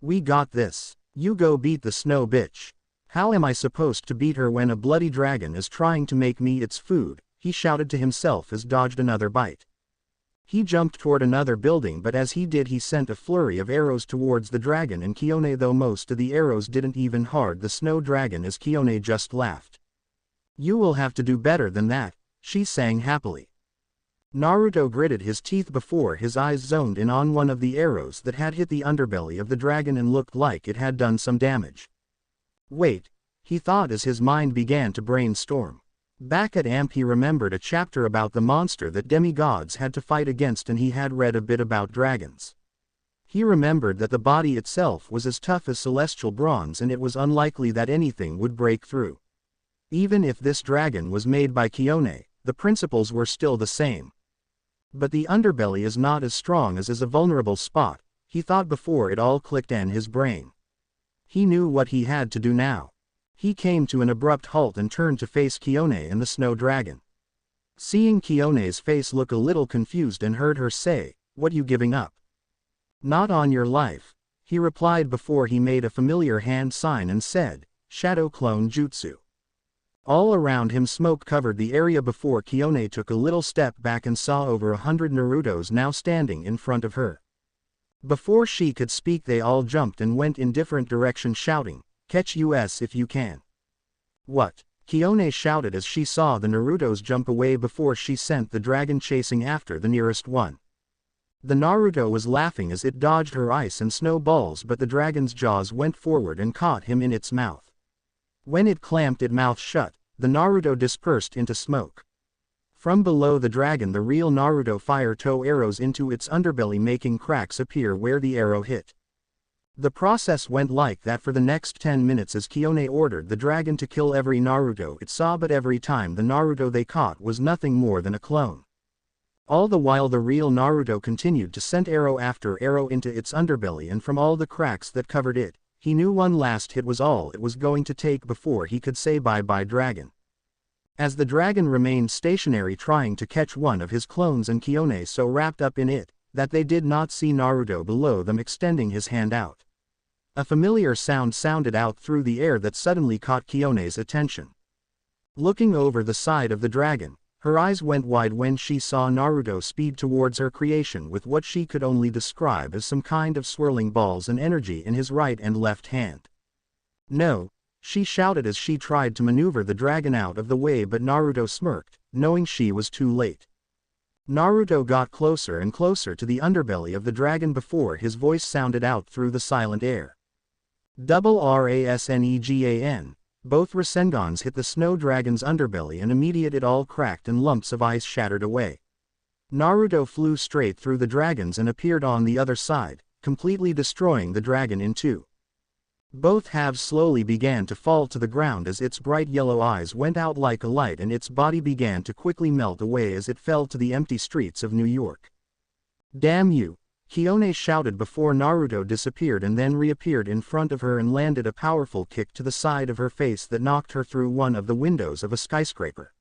We got this. You go beat the snow bitch. How am I supposed to beat her when a bloody dragon is trying to make me its food, he shouted to himself as dodged another bite. He jumped toward another building, but as he did he sent a flurry of arrows towards the dragon and Kione, though most of the arrows didn't even hard the snow dragon as Kione just laughed. "You will have to do better than that," she sang happily. Naruto gritted his teeth before his eyes zoned in on one of the arrows that had hit the underbelly of the dragon and looked like it had done some damage. Wait, he thought as his mind began to brainstorm. Back at AMP he remembered a chapter about the monster that demigods had to fight against, and he had read a bit about dragons. He remembered that the body itself was as tough as celestial bronze and it was unlikely that anything would break through. Even if this dragon was made by Kione, the principles were still the same. But the underbelly is not as strong as is a vulnerable spot, he thought before it all clicked in his brain. He knew what he had to do now. He came to an abrupt halt and turned to face Kione and the snow dragon. Seeing Kione's face look a little confused and heard her say, "What you giving up?" "Not on your life," he replied before he made a familiar hand sign and said, "Shadow clone jutsu." All around him smoke covered the area before Kione took a little step back and saw over 100 Narutos now standing in front of her. Before she could speak they all jumped and went in different directions shouting, "Catch us if you can." "What?" Kione shouted as she saw the Narutos jump away before she sent the dragon chasing after the nearest one. The Naruto was laughing as it dodged her ice and snow balls, but the dragon's jaws went forward and caught him in its mouth. When it clamped its mouth shut, the Naruto dispersed into smoke. From below the dragon the real Naruto fired toe arrows into its underbelly, making cracks appear where the arrow hit. The process went like that for the next 10 minutes as Kione ordered the dragon to kill every Naruto it saw, but every time the Naruto they caught was nothing more than a clone. All the while the real Naruto continued to send arrow after arrow into its underbelly, and from all the cracks that covered it, he knew one last hit was all it was going to take before he could say bye-bye dragon. As the dragon remained stationary trying to catch one of his clones and Kione so wrapped up in it, that they did not see Naruto below them extending his hand out. A familiar sound sounded out through the air that suddenly caught Kione's attention. Looking over the side of the dragon, her eyes went wide when she saw Naruto speed towards her creation with what she could only describe as some kind of swirling balls and energy in his right and left hand. "No!" she shouted as she tried to maneuver the dragon out of the way, but Naruto smirked, knowing she was too late. Naruto got closer and closer to the underbelly of the dragon before his voice sounded out through the silent air. "Rasnegan." Both Rasengans hit the snow dragon's underbelly and immediately it all cracked and lumps of ice shattered away. Naruto flew straight through the dragons and appeared on the other side, completely destroying the dragon in two. Both halves slowly began to fall to the ground as its bright yellow eyes went out like a light and its body began to quickly melt away as it fell to the empty streets of New York. "Damn you!" Kione shouted before Naruto disappeared and then reappeared in front of her and landed a powerful kick to the side of her face that knocked her through one of the windows of a skyscraper.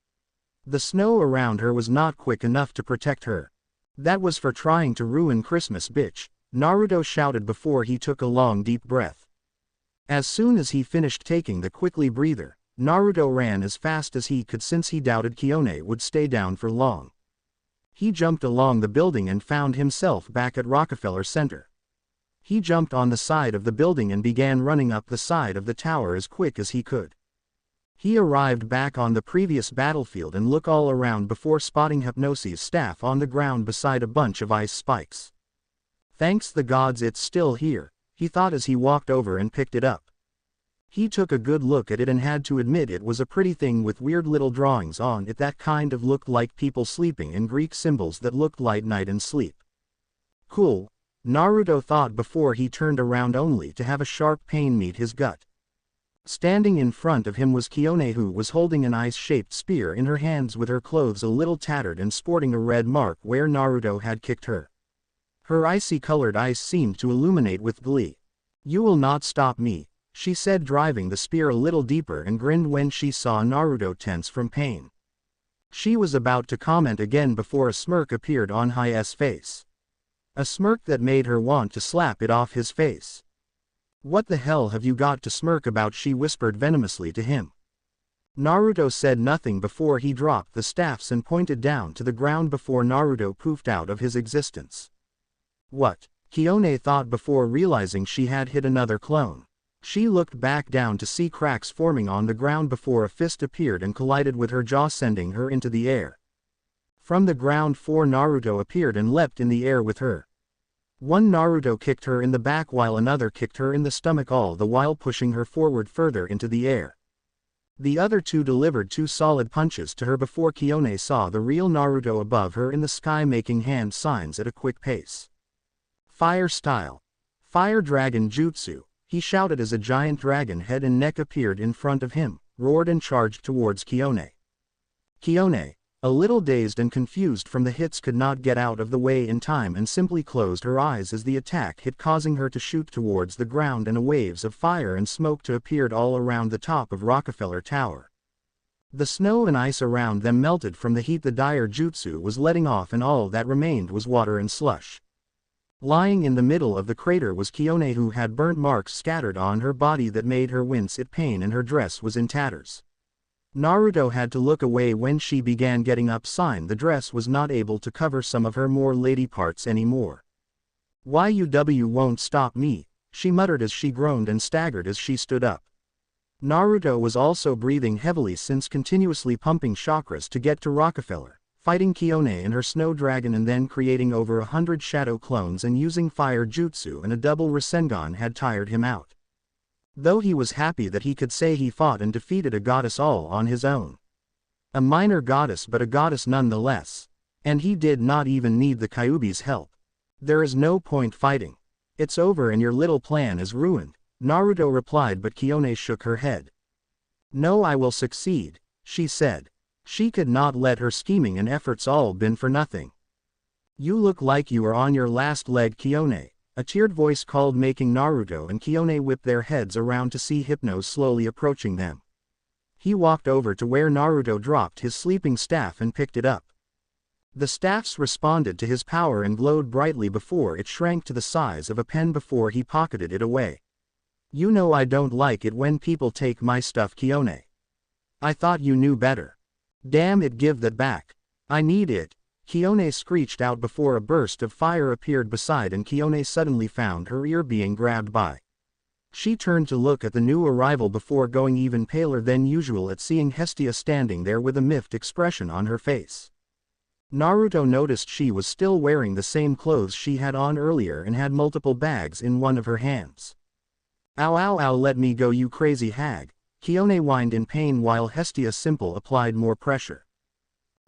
The snow around her was not quick enough to protect her. "That was for trying to ruin Christmas, bitch," Naruto shouted before he took a long deep breath. As soon as he finished taking the quickly breather, Naruto ran as fast as he could since he doubted Kione would stay down for long. He jumped along the building and found himself back at Rockefeller Center. He jumped on the side of the building and began running up the side of the tower as quick as he could. He arrived back on the previous battlefield and looked all around before spotting Hypnosis' staff on the ground beside a bunch of ice spikes. "Thanks the gods it's still here," he thought as he walked over and picked it up. He took a good look at it and had to admit it was a pretty thing with weird little drawings on it that kind of looked like people sleeping and Greek symbols that looked like night and sleep. "Cool," Naruto thought before he turned around only to have a sharp pain meet his gut. Standing in front of him was Kione, who was holding an ice-shaped spear in her hands with her clothes a little tattered and sporting a red mark where Naruto had kicked her. Her icy-colored eyes seemed to illuminate with glee. "You will not stop me," she said, driving the spear a little deeper, and grinned when she saw Naruto tense from pain. She was about to comment again before a smirk appeared on Hi's face. A smirk that made her want to slap it off his face. "What the hell have you got to smirk about?" she whispered venomously to him. Naruto said nothing before he dropped the staffs and pointed down to the ground before Naruto poofed out of his existence. What? Kione thought before realizing she had hit another clone. She looked back down to see cracks forming on the ground before a fist appeared and collided with her jaw, sending her into the air. From the ground, 4 Naruto appeared and leapt in the air with her. One Naruto kicked her in the back while another kicked her in the stomach, all the while pushing her forward further into the air. The other 2 delivered 2 solid punches to her before Kione saw the real Naruto above her in the sky making hand signs at a quick pace. Fire style. Fire dragon jutsu, he shouted as a giant dragon head and neck appeared in front of him, roared and charged towards Kione. Kione, a little dazed and confused from the hits, could not get out of the way in time and simply closed her eyes as the attack hit, causing her to shoot towards the ground and waves of fire and smoke to appeared all around the top of Rockefeller Tower. The snow and ice around them melted from the heat the dire jutsu was letting off, and all that remained was water and slush. Lying in the middle of the crater was Kione, who had burnt marks scattered on her body that made her wince at pain, and her dress was in tatters. Naruto had to look away when she began getting up, sign the dress was not able to cover some of her more lady parts anymore. "YUW won't stop me," she muttered as she groaned and staggered as she stood up. Naruto was also breathing heavily since continuously pumping chakras to get to Rockefeller, fighting Kione and her snow dragon and then creating over 100 shadow clones and using fire jutsu and a double Rasengan had tired him out. Though he was happy that he could say he fought and defeated a goddess all on his own. A minor goddess, but a goddess nonetheless. And he did not even need the Kyuubi's help. "There is no point fighting. It's over and your little plan is ruined," Naruto replied, but Kione shook her head. "No, I will succeed," she said. She could not let her scheming and efforts all been for nothing. "You look like you are on your last leg, Kione," a tiered voice called, making Naruto and Kione whip their heads around to see Hypno slowly approaching them. He walked over to where Naruto dropped his sleeping staff and picked it up. The staffs responded to his power and glowed brightly before it shrank to the size of a pen before he pocketed it away. "You know I don't like it when people take my stuff, Kione. I thought you knew better. Damn it, give that back. I need it," Kione screeched out before a burst of fire appeared beside, and Kione suddenly found her ear being grabbed by. She turned to look at the new arrival before going even paler than usual at seeing Hestia standing there with a miffed expression on her face. Naruto noticed she was still wearing the same clothes she had on earlier and had multiple bags in one of her hands. "Ow ow ow, let me go, you crazy hag," Kione whined in pain while Hestia simple applied more pressure.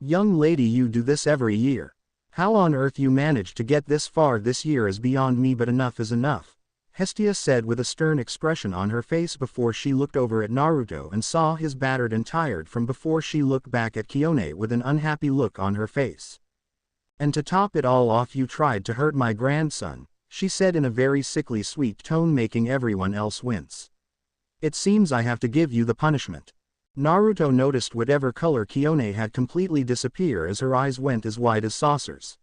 "Young lady, you do this every year. How on earth you managed to get this far this year is beyond me, but enough is enough," Hestia said with a stern expression on her face before she looked over at Naruto and saw his battered and tired from before she looked back at Kione with an unhappy look on her face. "And to top it all off, you tried to hurt my grandson," she said in a very sickly sweet tone, making everyone else wince. "It seems I have to give you the punishment." Naruto noticed whatever color Kione had completely disappear as her eyes went as wide as saucers.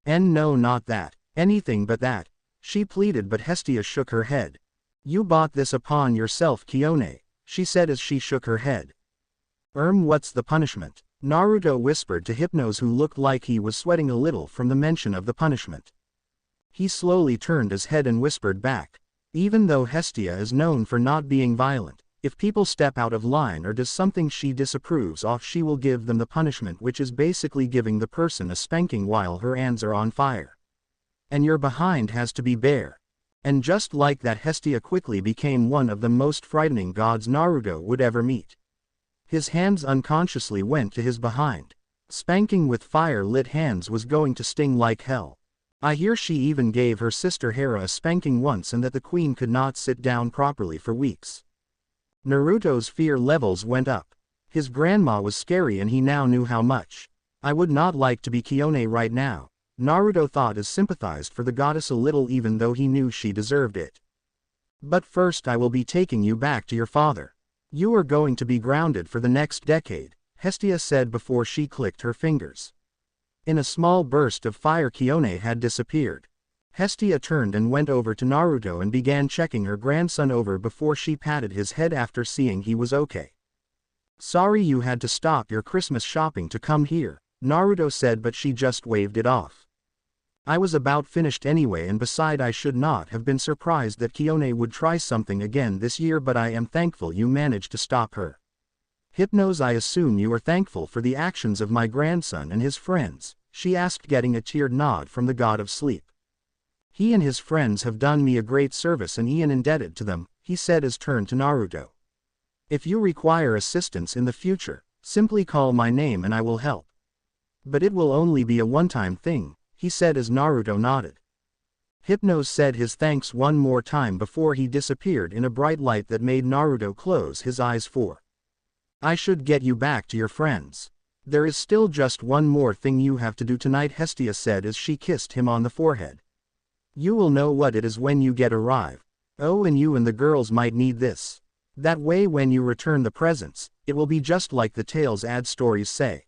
"And no, not that. Anything but that," she pleaded, but Hestia shook her head. "You bought this upon yourself, Kione," she said as she shook her head. What's the punishment?" Naruto whispered to Hypnos, who looked like he was sweating a little from the mention of the punishment. He slowly turned his head and whispered back. "Even though Hestia is known for not being violent, if people step out of line or does something she disapproves of, she will give them the punishment, which is basically giving the person a spanking while her hands are on fire. And your behind has to be bare." And just like that, Hestia quickly became one of the most frightening gods Naruto would ever meet. His hands unconsciously went to his behind. Spanking with fire-lit hands was going to sting like hell. I hear she even gave her sister Hera a spanking once, and that the queen could not sit down properly for weeks. Naruto's fear levels went up. His grandma was scary and he now knew how much. "I would not like to be Kione right now," Naruto thought as sympathized for the goddess a little, even though he knew she deserved it. "But first I will be taking you back to your father. You are going to be grounded for the next decade," Hestia said before she clicked her fingers. In a small burst of fire, Kione had disappeared. Hestia turned and went over to Naruto and began checking her grandson over before she patted his head after seeing he was okay. Sorry you had to stop your Christmas shopping to come here, Naruto said, but she just waved it off. I was about finished anyway, and beside I should not have been surprised that Kione would try something again this year, but I am thankful you managed to stop her. Hypnos, I assume you are thankful for the actions of my grandson and his friends, she asked, getting a teared nod from the god of sleep. He and his friends have done me a great service and I am indebted to them, he said as turned to Naruto. If you require assistance in the future, simply call my name and I will help. But it will only be a one-time thing, he said as Naruto nodded. Hypnos said his thanks one more time before he disappeared in a bright light that made Naruto close his eyes. I should get you back to your friends. There is still just one more thing you have to do tonight, Hestia said as she kissed him on the forehead. You will know what it is when you arrive. Oh, and you and the girls might need this. That way when you return the presents, it will be just like the tales ad stories say.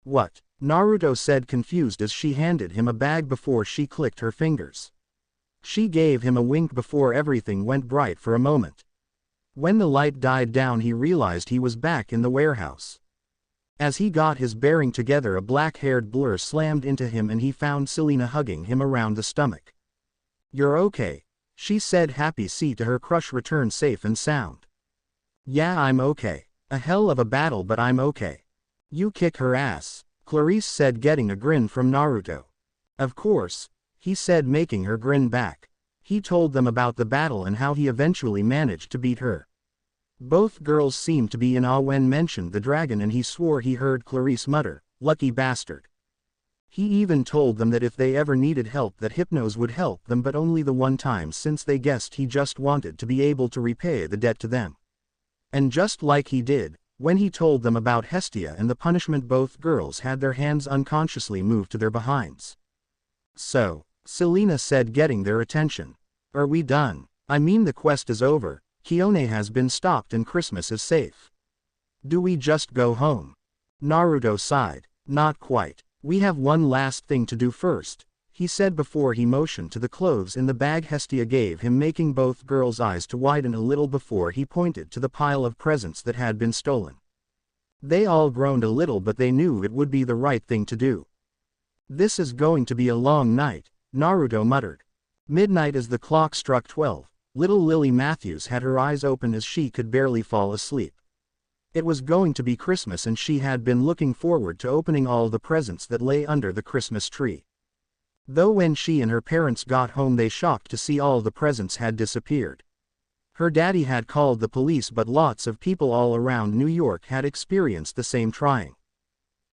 What? Naruto said, confused as she handed him a bag before she clicked her fingers. She gave him a wink before everything went bright for a moment. When the light died down, he realized he was back in the warehouse. As he got his bearing together, a black-haired blur slammed into him and he found Selena hugging him around the stomach. You're okay, she said, happy to her crush return safe and sound. Yeah, I'm okay. A hell of a battle, but I'm okay. You kick her ass, Clarice said, getting a grin from Naruto. Of course, he said, making her grin back. He told them about the battle and how he eventually managed to beat her. Both girls seemed to be in awe when mentioned the dragon, and he swore he heard Clarice mutter, "Lucky bastard." He even told them that if they ever needed help that Hypnos would help them, but only the one time, since they guessed he just wanted to be able to repay the debt to them. And just like he did, when he told them about Hestia and the punishment, both girls had their hands unconsciously moved to their behinds. So, Selena said, getting their attention. Are we done? I mean, the quest is over, Kione has been stopped and Christmas is safe. Do we just go home? Naruto sighed. Not quite. We have one last thing to do first, he said before he motioned to the clothes in the bag Hestia gave him, making both girls' eyes to widen a little before he pointed to the pile of presents that had been stolen. They all groaned a little, but they knew it would be the right thing to do. This is going to be a long night, Naruto muttered. Midnight as the clock struck 12, little Lily Matthews had her eyes open as she could barely fall asleep. It was going to be Christmas and she had been looking forward to opening all the presents that lay under the Christmas tree. Though when she and her parents got home, they shocked to see all the presents had disappeared. Her daddy had called the police, but lots of people all around New York had experienced the same trying.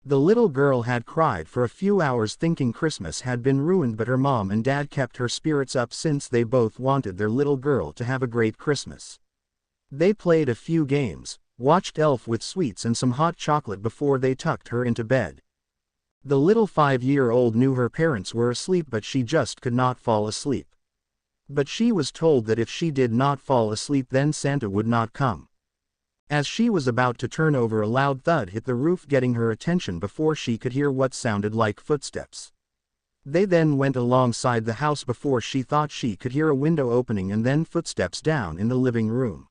The little girl had cried for a few hours thinking Christmas had been ruined, but her mom and dad kept her spirits up since they both wanted their little girl to have a great Christmas. They played a few games, watched Elf with sweets and some hot chocolate before they tucked her into bed. The little 5-year-old knew her parents were asleep, but she just could not fall asleep. But she was told that if she did not fall asleep, then Santa would not come. As she was about to turn over, a loud thud hit the roof, getting her attention before she could hear what sounded like footsteps. They then went alongside the house before she thought she could hear a window opening and then footsteps down in the living room.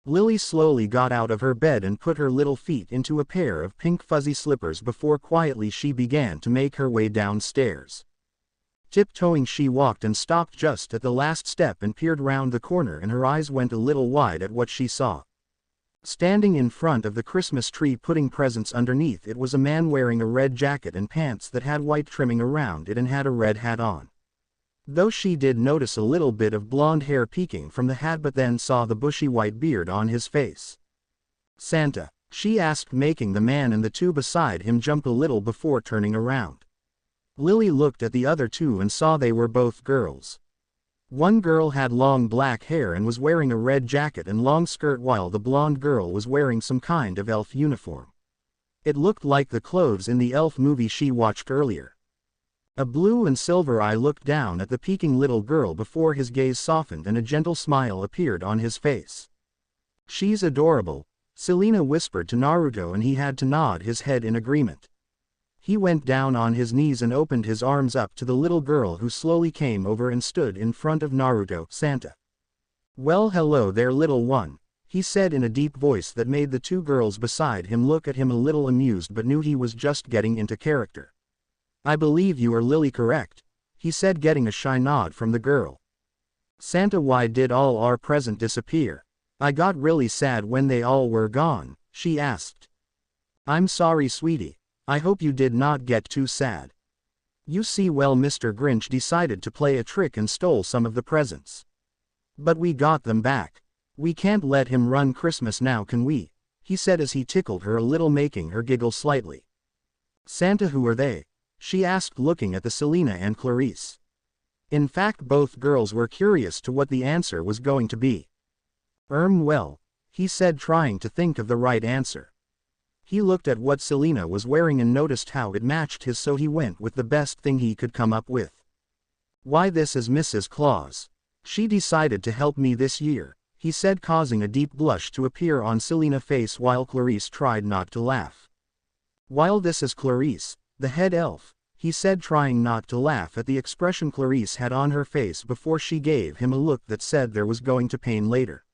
Lily slowly got out of her bed and put her little feet into a pair of pink fuzzy slippers before quietly she began to make her way downstairs. Tiptoeing, she walked and stopped just at the last step and peered round the corner, and her eyes went a little wide at what she saw. Standing in front of the Christmas tree putting presents underneath it was a man wearing a red jacket and pants that had white trimming around it and had a red hat on. Though she did notice a little bit of blonde hair peeking from the hat, but then saw the bushy white beard on his face. Santa, she asked, making the man and the two beside him jump a little before turning around. Lily looked at the other two and saw they were both girls. One girl had long black hair and was wearing a red jacket and long skirt, while the blonde girl was wearing some kind of elf uniform. It looked like the clothes in the elf movie she watched earlier. A blue and silver eye looked down at the peeking little girl before his gaze softened and a gentle smile appeared on his face. She's adorable, Selena whispered to Naruto, and he had to nod his head in agreement. He went down on his knees and opened his arms up to the little girl, who slowly came over and stood in front of Naruto. Santa. Well, hello there, little one, he said in a deep voice that made the two girls beside him look at him a little amused but knew he was just getting into character. I believe you are Lily, correct? He said, getting a shy nod from the girl. Santa, why did all our presents disappear? I got really sad when they all were gone, she asked. I'm sorry, sweetie. I hope you did not get too sad. You see, well, Mr. Grinch decided to play a trick and stole some of the presents. But we got them back. We can't let him run Christmas now, can we? He said as he tickled her a little, making her giggle slightly. Santa, who are they? She asked, looking at the Selena and Clarice. In fact, both girls were curious to what the answer was going to be. Well, he said, trying to think of the right answer. He looked at what Selena was wearing and noticed how it matched his, so he went with the best thing he could come up with. Why, this is Mrs. Claus. She decided to help me this year, he said, causing a deep blush to appear on Selena's face while Clarice tried not to laugh. While this is Clarice, the head elf, he said, trying not to laugh at the expression Clarice had on her face before she gave him a look that said there was going to pain later.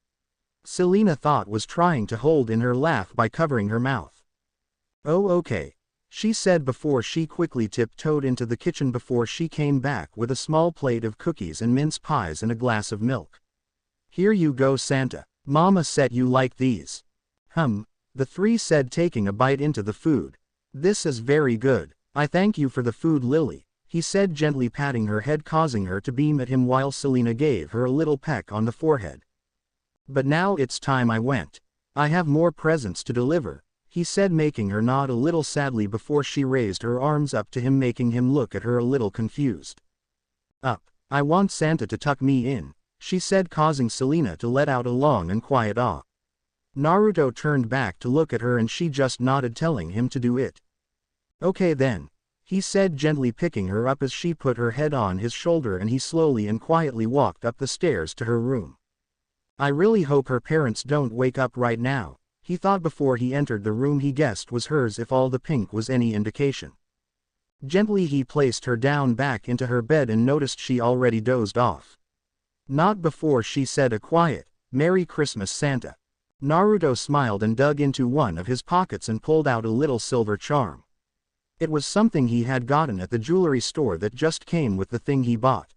Selena thought was trying to hold in her laugh by covering her mouth. Oh, okay, she said before she quickly tiptoed into the kitchen before she came back with a small plate of cookies and mince pies and a glass of milk. Here you go, Santa. Mama said you like these. The three said, taking a bite into the food. This is very good. I thank you for the food, Lily, he said, gently patting her head, causing her to beam at him while Selena gave her a little peck on the forehead. But now it's time I went. I have more presents to deliver, he said, making her nod a little sadly before she raised her arms up to him, making him look at her a little confused. I want Santa to tuck me in, she said, causing Selena to let out a long and quiet ah. Naruto turned back to look at her and she just nodded, telling him to do it. Okay then, he said, gently picking her up as she put her head on his shoulder, and he slowly and quietly walked up the stairs to her room. I really hope her parents don't wake up right now, he thought before he entered the room he guessed was hers if all the pink was any indication. Gently he placed her down back into her bed and noticed she already dozed off. Not before she said a quiet, "Merry Christmas, Santa." Naruto smiled and dug into one of his pockets and pulled out a little silver charm. It was something he had gotten at the jewelry store that just came with the thing he bought.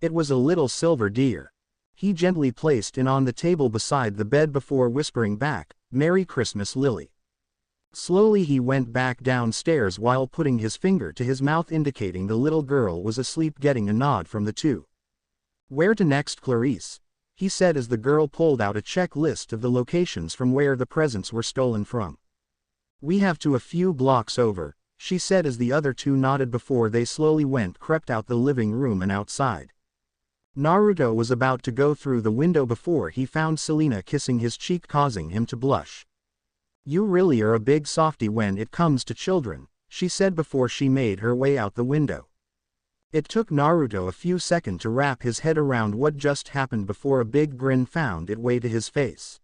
It was a little silver deer. He gently placed it on the table beside the bed before whispering back, "Merry Christmas, Lily." Slowly he went back downstairs while putting his finger to his mouth indicating the little girl was asleep, getting a nod from the two. Where to next, Clarice? He said as the girl pulled out a checklist of the locations from where the presents were stolen from. We have to a few blocks over, she said as the other two nodded before they slowly crept out the living room and outside. Naruto was about to go through the window before he found Selena kissing his cheek, causing him to blush. You really are a big softy when it comes to children, she said before she made her way out the window. It took Naruto a few seconds to wrap his head around what just happened before a big grin found its way to his face.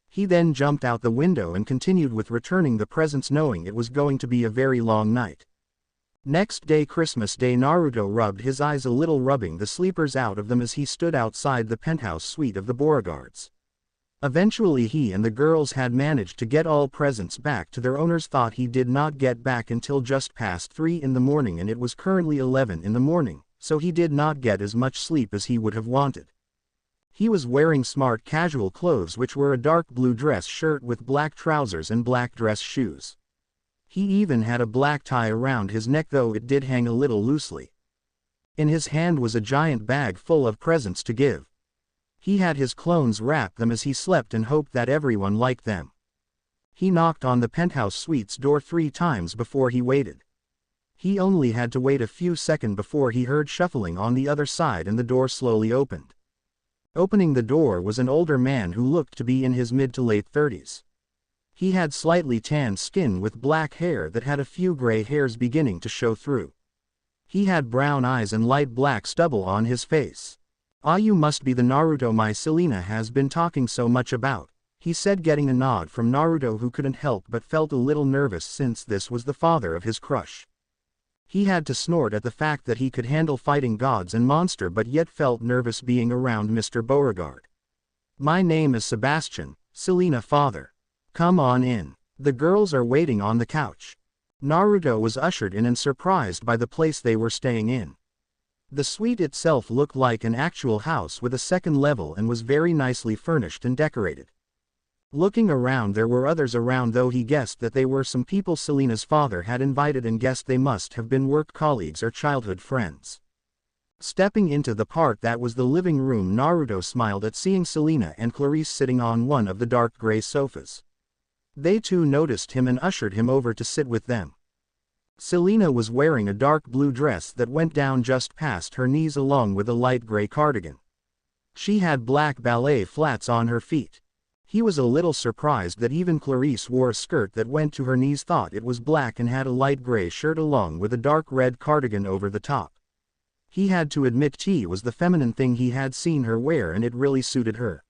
He then jumped out the window and continued with returning the presents, knowing it was going to be a very long night. Next day, Christmas Day, Naruto rubbed his eyes a little, rubbing the sleepers out of them as he stood outside the penthouse suite of the Beauregards. Eventually he and the girls had managed to get all presents back to their owners. Thought he did not get back until just past 3 in the morning, and it was currently 11 in the morning, so he did not get as much sleep as he would have wanted. He was wearing smart casual clothes, which were a dark blue dress shirt with black trousers and black dress shoes. He even had a black tie around his neck, though it did hang a little loosely. In his hand was a giant bag full of presents to give. He had his clones wrap them as he slept and hoped that everyone liked them. He knocked on the penthouse suite's door 3 times before he waited. He only had to wait a few seconds before he heard shuffling on the other side and the door slowly opened. Opening the door was an older man who looked to be in his mid to late 30s. He had slightly tanned skin with black hair that had a few gray hairs beginning to show through. He had brown eyes and light black stubble on his face. Ah, you must be the Naruto my Selena has been talking so much about, he said, getting a nod from Naruto, who couldn't help but felt a little nervous since this was the father of his crush. He had to snort at the fact that he could handle fighting gods and monsters but yet felt nervous being around Mr. Beauregard. My name is Sebastian, Selena father. Come on in. The girls are waiting on the couch. Naruto was ushered in and surprised by the place they were staying in. The suite itself looked like an actual house with a second level and was very nicely furnished and decorated. Looking around, there were others around, though he guessed that they were some people Selena's father had invited and guessed they must have been work colleagues or childhood friends. Stepping into the part that was the living room, Naruto smiled at seeing Selena and Clarice sitting on one of the dark gray sofas. They too noticed him and ushered him over to sit with them. Selena was wearing a dark blue dress that went down just past her knees along with a light gray cardigan. She had black ballet flats on her feet. He was a little surprised that even Clarice wore a skirt that went to her knees, thought it was black, and had a light gray shirt along with a dark red cardigan over the top. He had to admit tea was the feminine thing he had seen her wear, and it really suited her.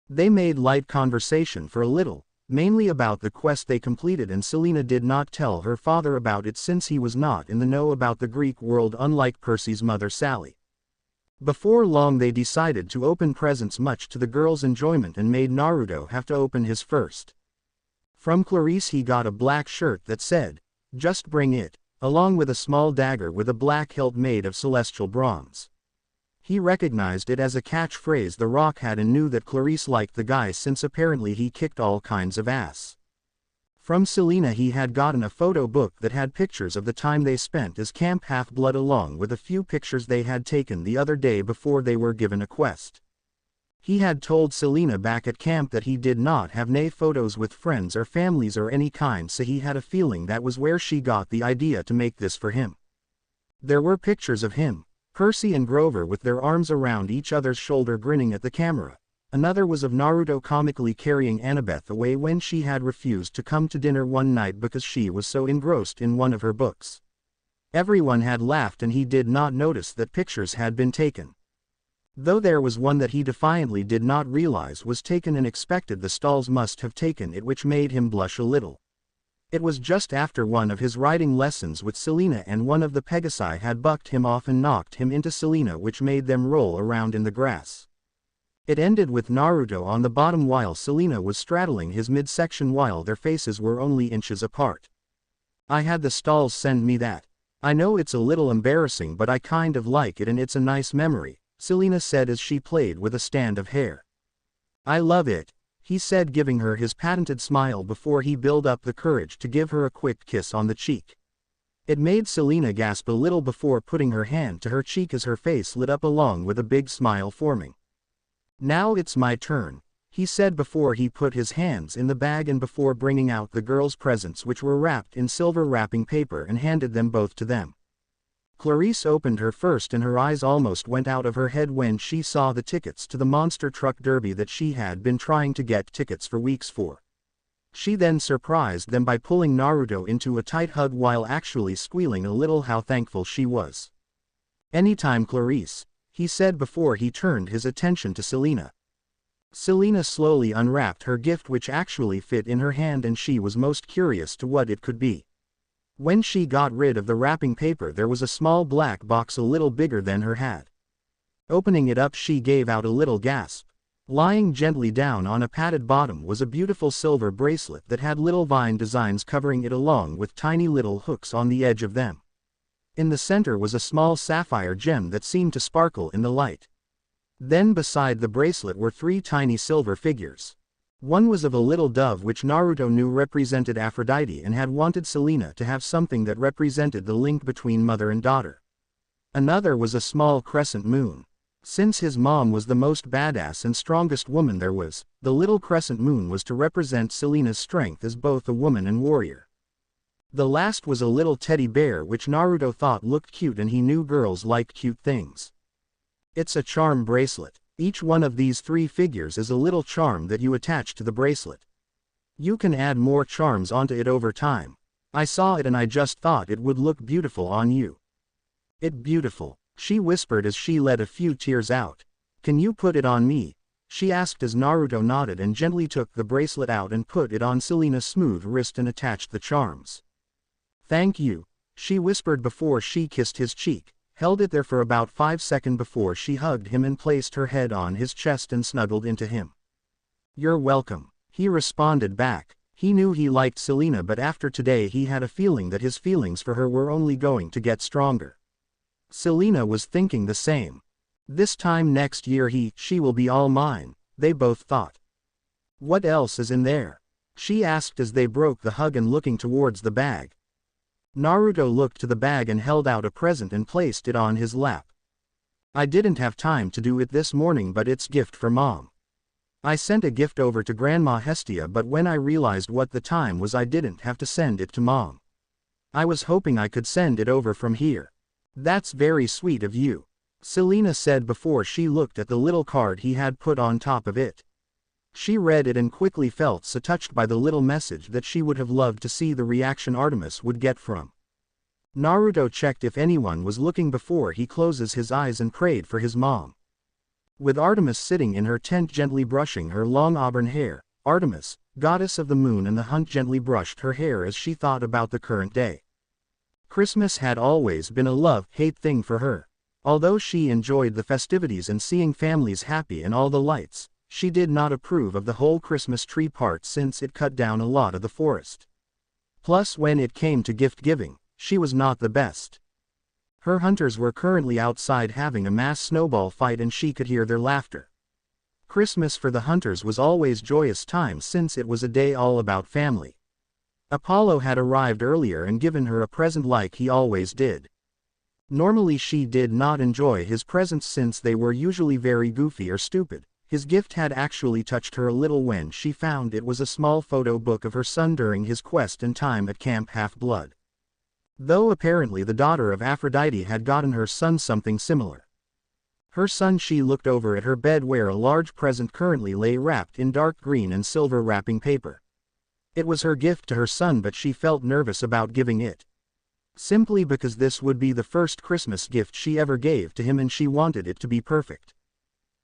They made light conversation for a little, mainly about the quest they completed, and Selena did not tell her father about it since he was not in the know about the Greek world, unlike Percy's mother Sally. Before long they decided to open presents, much to the girls' enjoyment, and made Naruto have to open his first. From Clarice he got a black shirt that said, "Just bring it," along with a small dagger with a black hilt made of celestial bronze. He recognized it as a catchphrase the Rock had and knew that Clarice liked the guy since apparently he kicked all kinds of ass. From Selena he had gotten a photo book that had pictures of the time they spent as Camp Half-Blood along with a few pictures they had taken the other day before they were given a quest. He had told Selena back at camp that he did not have any photos with friends or families or any kind, so he had a feeling that was where she got the idea to make this for him. There were pictures of him, Percy and Grover with their arms around each other's shoulder grinning at the camera. Another was of Naruto comically carrying Annabeth away when she had refused to come to dinner one night because she was so engrossed in one of her books. Everyone had laughed and he did not notice that pictures had been taken. Though there was one that he defiantly did not realize was taken and expected the stalls must have taken it, which made him blush a little. It was just after one of his riding lessons with Selena, and one of the Pegasi had bucked him off and knocked him into Selena, which made them roll around in the grass. It ended with Naruto on the bottom while Selena was straddling his midsection while their faces were only inches apart. "I had the stalls send me that. I know it's a little embarrassing, but I kind of like it and it's a nice memory," Selena said as she played with a stand of hair. "I love it," he said, giving her his patented smile before he built up the courage to give her a quick kiss on the cheek. It made Selena gasp a little before putting her hand to her cheek as her face lit up along with a big smile forming. "Now it's my turn," he said before he put his hands in the bag and before bringing out the girls' presents, which were wrapped in silver wrapping paper, and handed them both to them. Clarice opened her first and her eyes almost went out of her head when she saw the tickets to the monster truck derby that she had been trying to get tickets for weeks for. She then surprised them by pulling Naruto into a tight hug while actually squealing a little how thankful she was. "Anytime, Clarice," he said before he turned his attention to Selena. Selena slowly unwrapped her gift, which actually fit in her hand, and she was most curious to what it could be. When she got rid of the wrapping paper, there was a small black box a little bigger than her hat. Opening it up, she gave out a little gasp. Lying gently down on a padded bottom was a beautiful silver bracelet that had little vine designs covering it along with tiny little hooks on the edge of them. In the center was a small sapphire gem that seemed to sparkle in the light. Then beside the bracelet were 3 tiny silver figures. One was of a little dove, which Naruto knew represented Aphrodite and had wanted Selena to have something that represented the link between mother and daughter. Another was a small crescent moon. Since his mom was the most badass and strongest woman there was, the little crescent moon was to represent Selena's strength as both a woman and warrior. The last was a little teddy bear, which Naruto thought looked cute, and he knew girls liked cute things. It's a charm bracelet. Each one of these 3 figures is a little charm that you attach to the bracelet. You can add more charms onto it over time. I saw it and I just thought it would look beautiful on you." "It beautiful," she whispered as she let a few tears out. "Can you put it on me?" she asked as Naruto nodded and gently took the bracelet out and put it on Selena's smooth wrist and attached the charms. "Thank you," she whispered before she kissed his cheek, held it there for about 5 seconds before she hugged him and placed her head on his chest and snuggled into him. You're welcome, he responded back. He knew he liked Selena, but after today he had a feeling that his feelings for her were only going to get stronger. Selena was thinking the same. This time next year she will be all mine, they both thought. What else is in there? She asked as they broke the hug and looking towards the bag. Naruto looked to the bag and held out a present and placed it on his lap. I didn't have time to do it this morning, but it's gift for Mom. I sent a gift over to Grandma Hestia, but when I realized what the time was I didn't have to send it to Mom. I was hoping I could send it over from here. That's very sweet of you, Selena said before she looked at the little card he had put on top of it. She read it and quickly felt so touched by the little message that she would have loved to see the reaction Artemis would get from. Naruto checked if anyone was looking before he closes his eyes and prayed for his mom. With Artemis sitting in her tent gently brushing her long auburn hair, Artemis, goddess of the moon and the hunt, gently brushed her hair as she thought about the current day. Christmas had always been a love-hate thing for her. Although she enjoyed the festivities and seeing families happy and all the lights, she did not approve of the whole Christmas tree part since it cut down a lot of the forest. Plus, when it came to gift giving, she was not the best. Her hunters were currently outside having a mass snowball fight and she could hear their laughter. Christmas for the hunters was always joyous time since it was a day all about family. Apollo had arrived earlier and given her a present like he always did. Normally she did not enjoy his presents since they were usually very goofy or stupid. His gift had actually touched her a little when she found it was a small photo book of her son during his quest and time at Camp Half-Blood. Though apparently the daughter of Aphrodite had gotten her son something similar. Her son, she looked over at her bed where a large present currently lay wrapped in dark green and silver wrapping paper. It was her gift to her son, but she felt nervous about giving it. Simply because this would be the first Christmas gift she ever gave to him and she wanted it to be perfect.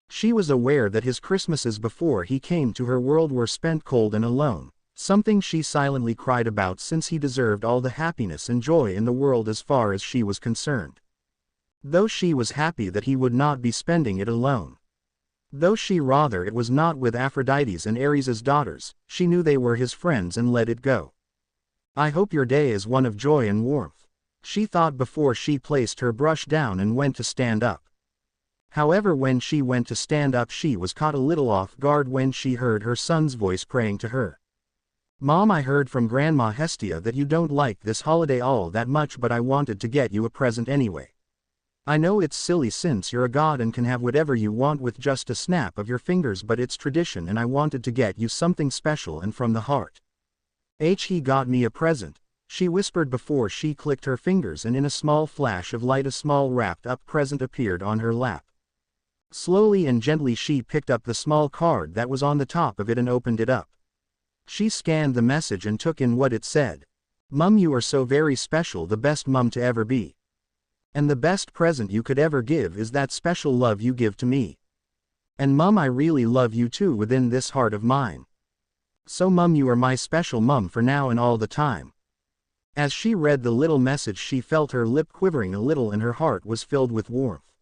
She was aware that his Christmases before he came to her world were spent cold and alone. Something she silently cried about since he deserved all the happiness and joy in the world as far as she was concerned. Though she was happy that he would not be spending it alone. Though she rather it was not with Aphrodite's and Ares's daughters, she knew they were his friends and let it go. I hope your day is one of joy and warmth, she thought before she placed her brush down and went to stand up. However, when she went to stand up she was caught a little off guard when she heard her son's voice praying to her. Mom, I heard from Grandma Hestia that you don't like this holiday all that much, but I wanted to get you a present anyway. I know it's silly since you're a god and can have whatever you want with just a snap of your fingers, but it's tradition and I wanted to get you something special and from the heart. He got me a present, she whispered before she clicked her fingers and in a small flash of light a small wrapped up present appeared on her lap. Slowly and gently she picked up the small card that was on the top of it and opened it up. She scanned the message and took in what it said. Mum, you are so very special, the best mum to ever be. And the best present you could ever give is that special love you give to me. And Mum, I really love you too within this heart of mine. So Mum, you are my special mum for now and all the time. As she read the little message she felt her lip quivering a little and her heart was filled with warmth.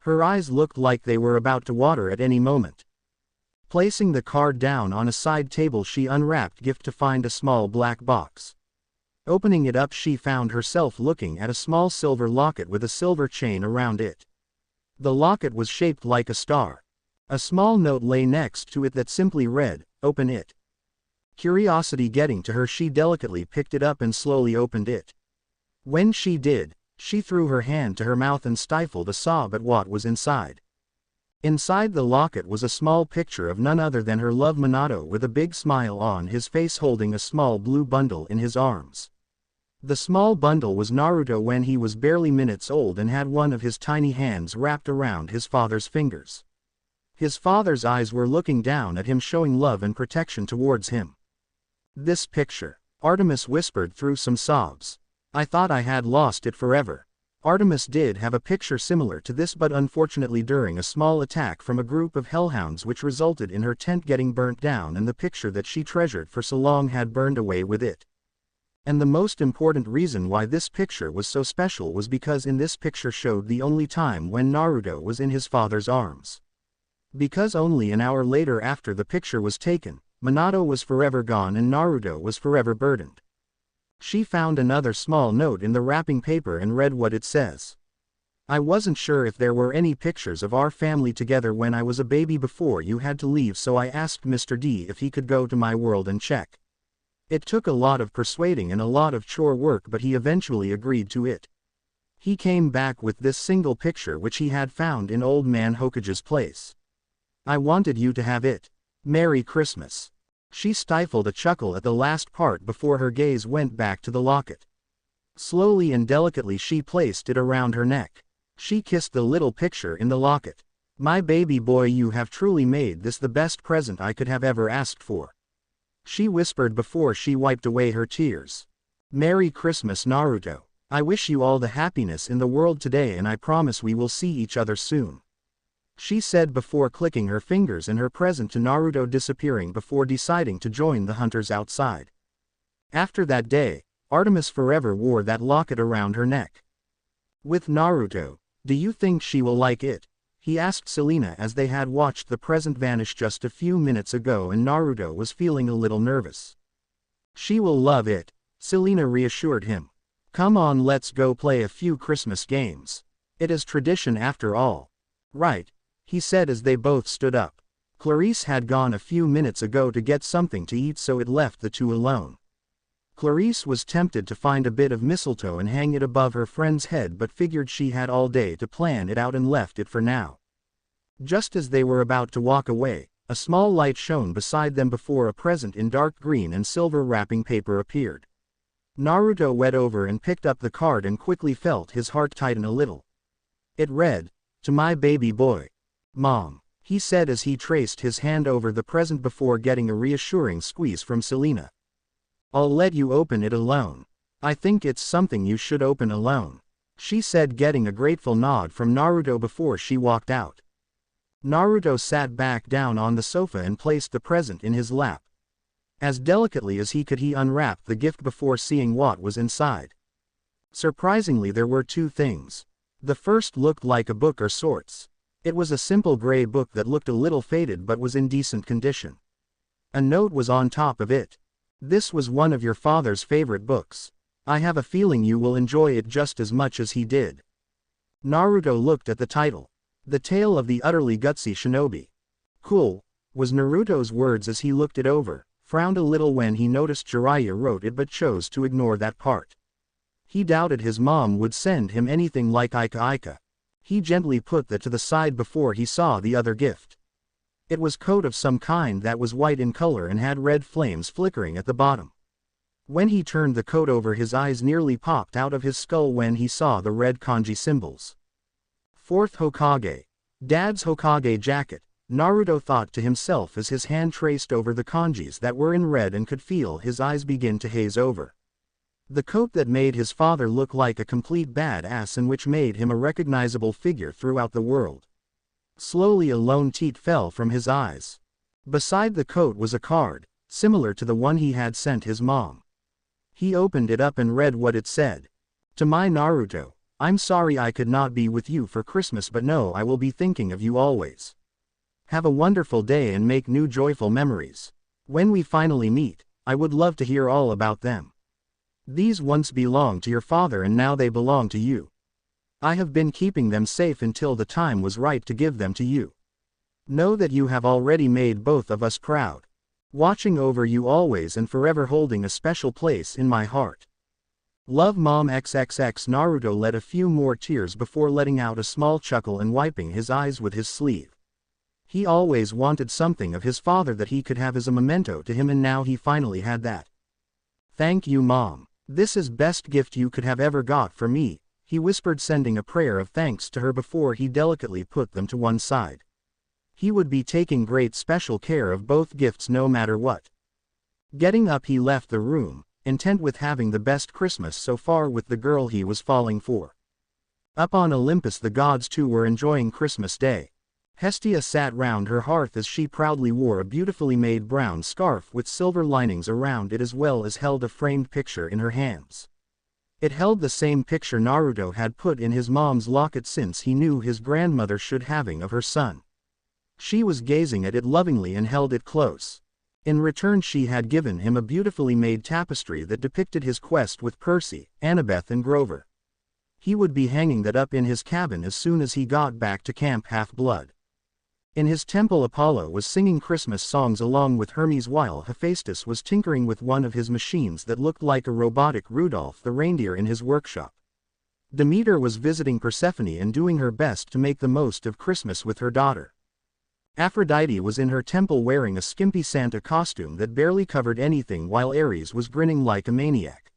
Her eyes looked like they were about to water at any moment. Placing the card down on a side table she unwrapped gift to find a small black box. Opening it up she found herself looking at a small silver locket with a silver chain around it. The locket was shaped like a star. A small note lay next to it that simply read, "Open it." Curiosity getting to her she delicately picked it up and slowly opened it. When she did, she threw her hand to her mouth and stifled a sob at what was inside. Inside the locket was a small picture of none other than her love Minato with a big smile on his face holding a small blue bundle in his arms. The small bundle was Naruto when he was barely minutes old and had one of his tiny hands wrapped around his father's fingers. His father's eyes were looking down at him showing love and protection towards him. This picture, Artemis whispered through some sobs. I thought I had lost it forever. Artemis did have a picture similar to this, but unfortunately during a small attack from a group of hellhounds which resulted in her tent getting burnt down, and the picture that she treasured for so long had burned away with it. And the most important reason why this picture was so special was because in this picture showed the only time when Naruto was in his father's arms. Because only an hour later after the picture was taken, Minato was forever gone and Naruto was forever burdened. She found another small note in the wrapping paper and read what it says. I wasn't sure if there were any pictures of our family together when I was a baby before you had to leave, so I asked Mr. D if he could go to my world and check. It took a lot of persuading and a lot of chore work, but he eventually agreed to it. He came back with this single picture which he had found in Old Man Hokage's place. I wanted you to have it. Merry Christmas. She stifled a chuckle at the last part before her gaze went back to the locket. Slowly and delicately she placed it around her neck. She kissed the little picture in the locket. My baby boy, you have truly made this the best present I could have ever asked for. She whispered before she wiped away her tears. Merry Christmas, Naruto. I wish you all the happiness in the world today, and I promise we will see each other soon. She said before clicking her fingers in her present to Naruto, disappearing before deciding to join the hunters outside. After that day, Artemis forever wore that locket around her neck. With Naruto, do you think she will like it? He asked Selena as they had watched the present vanish just a few minutes ago and Naruto was feeling a little nervous. She will love it, Selena reassured him. Come on, let's go play a few Christmas games. It is tradition after all. Right, he said as they both stood up. Clarice had gone a few minutes ago to get something to eat, so it left the two alone. Clarice was tempted to find a bit of mistletoe and hang it above her friend's head, but figured she had all day to plan it out and left it for now. Just as they were about to walk away, a small light shone beside them before a present in dark green and silver wrapping paper appeared. Naruto went over and picked up the card and quickly felt his heart tighten a little. It read, "To my baby boy. Mom," he said as he traced his hand over the present before getting a reassuring squeeze from Selena. I'll let you open it alone. I think it's something you should open alone, she said, getting a grateful nod from Naruto before she walked out. Naruto sat back down on the sofa and placed the present in his lap. As delicately as he could, he unwrapped the gift before seeing what was inside. Surprisingly, there were two things. The first looked like a book or sorts. It was a simple gray book that looked a little faded but was in decent condition. A note was on top of it. This was one of your father's favorite books. I have a feeling you will enjoy it just as much as he did. Naruto looked at the title. The Tale of the Utterly Gutsy Shinobi. Cool, was Naruto's words as he looked it over, frowned a little when he noticed Jiraiya wrote it but chose to ignore that part. He doubted his mom would send him anything like Ika Ika. He gently put that to the side before he saw the other gift. It was coat of some kind that was white in color and had red flames flickering at the bottom. When he turned the coat over, his eyes nearly popped out of his skull when he saw the red kanji symbols. Fourth Hokage. Dad's Hokage jacket, Naruto thought to himself as his hand traced over the kanjis that were in red and could feel his eyes begin to haze over. The coat that made his father look like a complete badass and which made him a recognizable figure throughout the world. Slowly a lone tear fell from his eyes. Beside the coat was a card, similar to the one he had sent his mom. He opened it up and read what it said. To my Naruto, I'm sorry I could not be with you for Christmas, but know I will be thinking of you always. Have a wonderful day and make new joyful memories. When we finally meet, I would love to hear all about them. These once belonged to your father and now they belong to you. I have been keeping them safe until the time was right to give them to you. Know that you have already made both of us proud. Watching over you always and forever, holding a special place in my heart. Love, Mom XXX. Naruto let a few more tears before letting out a small chuckle and wiping his eyes with his sleeve. He always wanted something of his father that he could have as a memento to him, and now he finally had that. Thank you, Mom. This is best gift you could have ever got for me, he whispered, sending a prayer of thanks to her before he delicately put them to one side. He would be taking great special care of both gifts no matter what. Getting up, he left the room, intent with having the best Christmas so far with the girl he was falling for. Up on Olympus, the gods too were enjoying Christmas Day. Hestia sat round her hearth as she proudly wore a beautifully made brown scarf with silver linings around it, as well as held a framed picture in her hands. It held the same picture Naruto had put in his mom's locket since he knew his grandmother should having of her son. She was gazing at it lovingly and held it close. In return she had given him a beautifully made tapestry that depicted his quest with Percy, Annabeth and Grover. He would be hanging that up in his cabin as soon as he got back to Camp Half-Blood. In his temple Apollo was singing Christmas songs along with Hermes while Hephaestus was tinkering with one of his machines that looked like a robotic Rudolph the reindeer in his workshop. Demeter was visiting Persephone and doing her best to make the most of Christmas with her daughter. Aphrodite was in her temple wearing a skimpy Santa costume that barely covered anything while Ares was grinning like a maniac.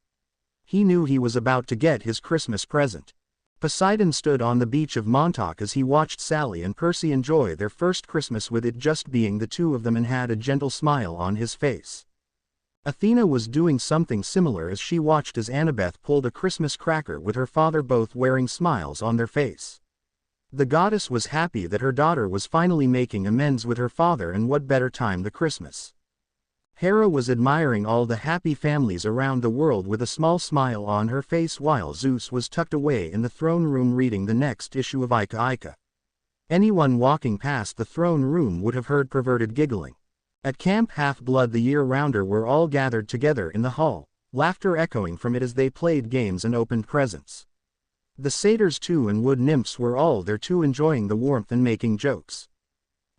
He knew he was about to get his Christmas present. Poseidon stood on the beach of Montauk as he watched Sally and Percy enjoy their first Christmas with it just being the two of them and had a gentle smile on his face. Athena was doing something similar as she watched as Annabeth pulled a Christmas cracker with her father, both wearing smiles on their face. The goddess was happy that her daughter was finally making amends with her father, and what better time than Christmas. Hera was admiring all the happy families around the world with a small smile on her face while Zeus was tucked away in the throne room reading the next issue of Ica Ica. Anyone walking past the throne room would have heard perverted giggling. At Camp Half-Blood the year-rounder were all gathered together in the hall, laughter echoing from it as they played games and opened presents. The satyrs too and wood nymphs were all there too, enjoying the warmth and making jokes.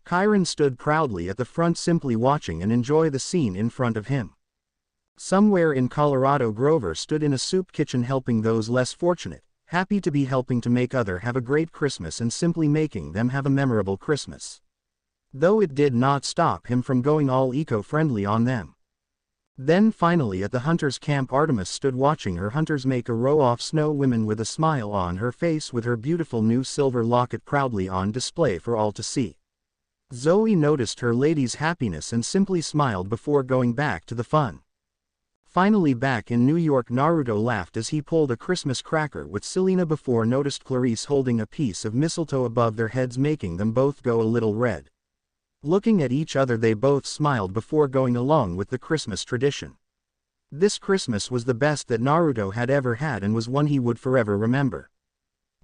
Chiron stood proudly at the front simply watching and enjoy the scene in front of him. Somewhere in Colorado Grover stood in a soup kitchen helping those less fortunate, happy to be helping to make others have a great Christmas and simply making them have a memorable Christmas. Though it did not stop him from going all eco-friendly on them. Then finally at the hunters' camp Artemis stood watching her hunters make a row of snow women with a smile on her face with her beautiful new silver locket proudly on display for all to see. Zoe noticed her lady's happiness and simply smiled before going back to the fun. Finally back in New York, Naruto laughed as he pulled a Christmas cracker with Selena before noticed Clarice holding a piece of mistletoe above their heads, making them both go a little red. Looking at each other they both smiled before going along with the Christmas tradition. This Christmas was the best that Naruto had ever had and was one he would forever remember.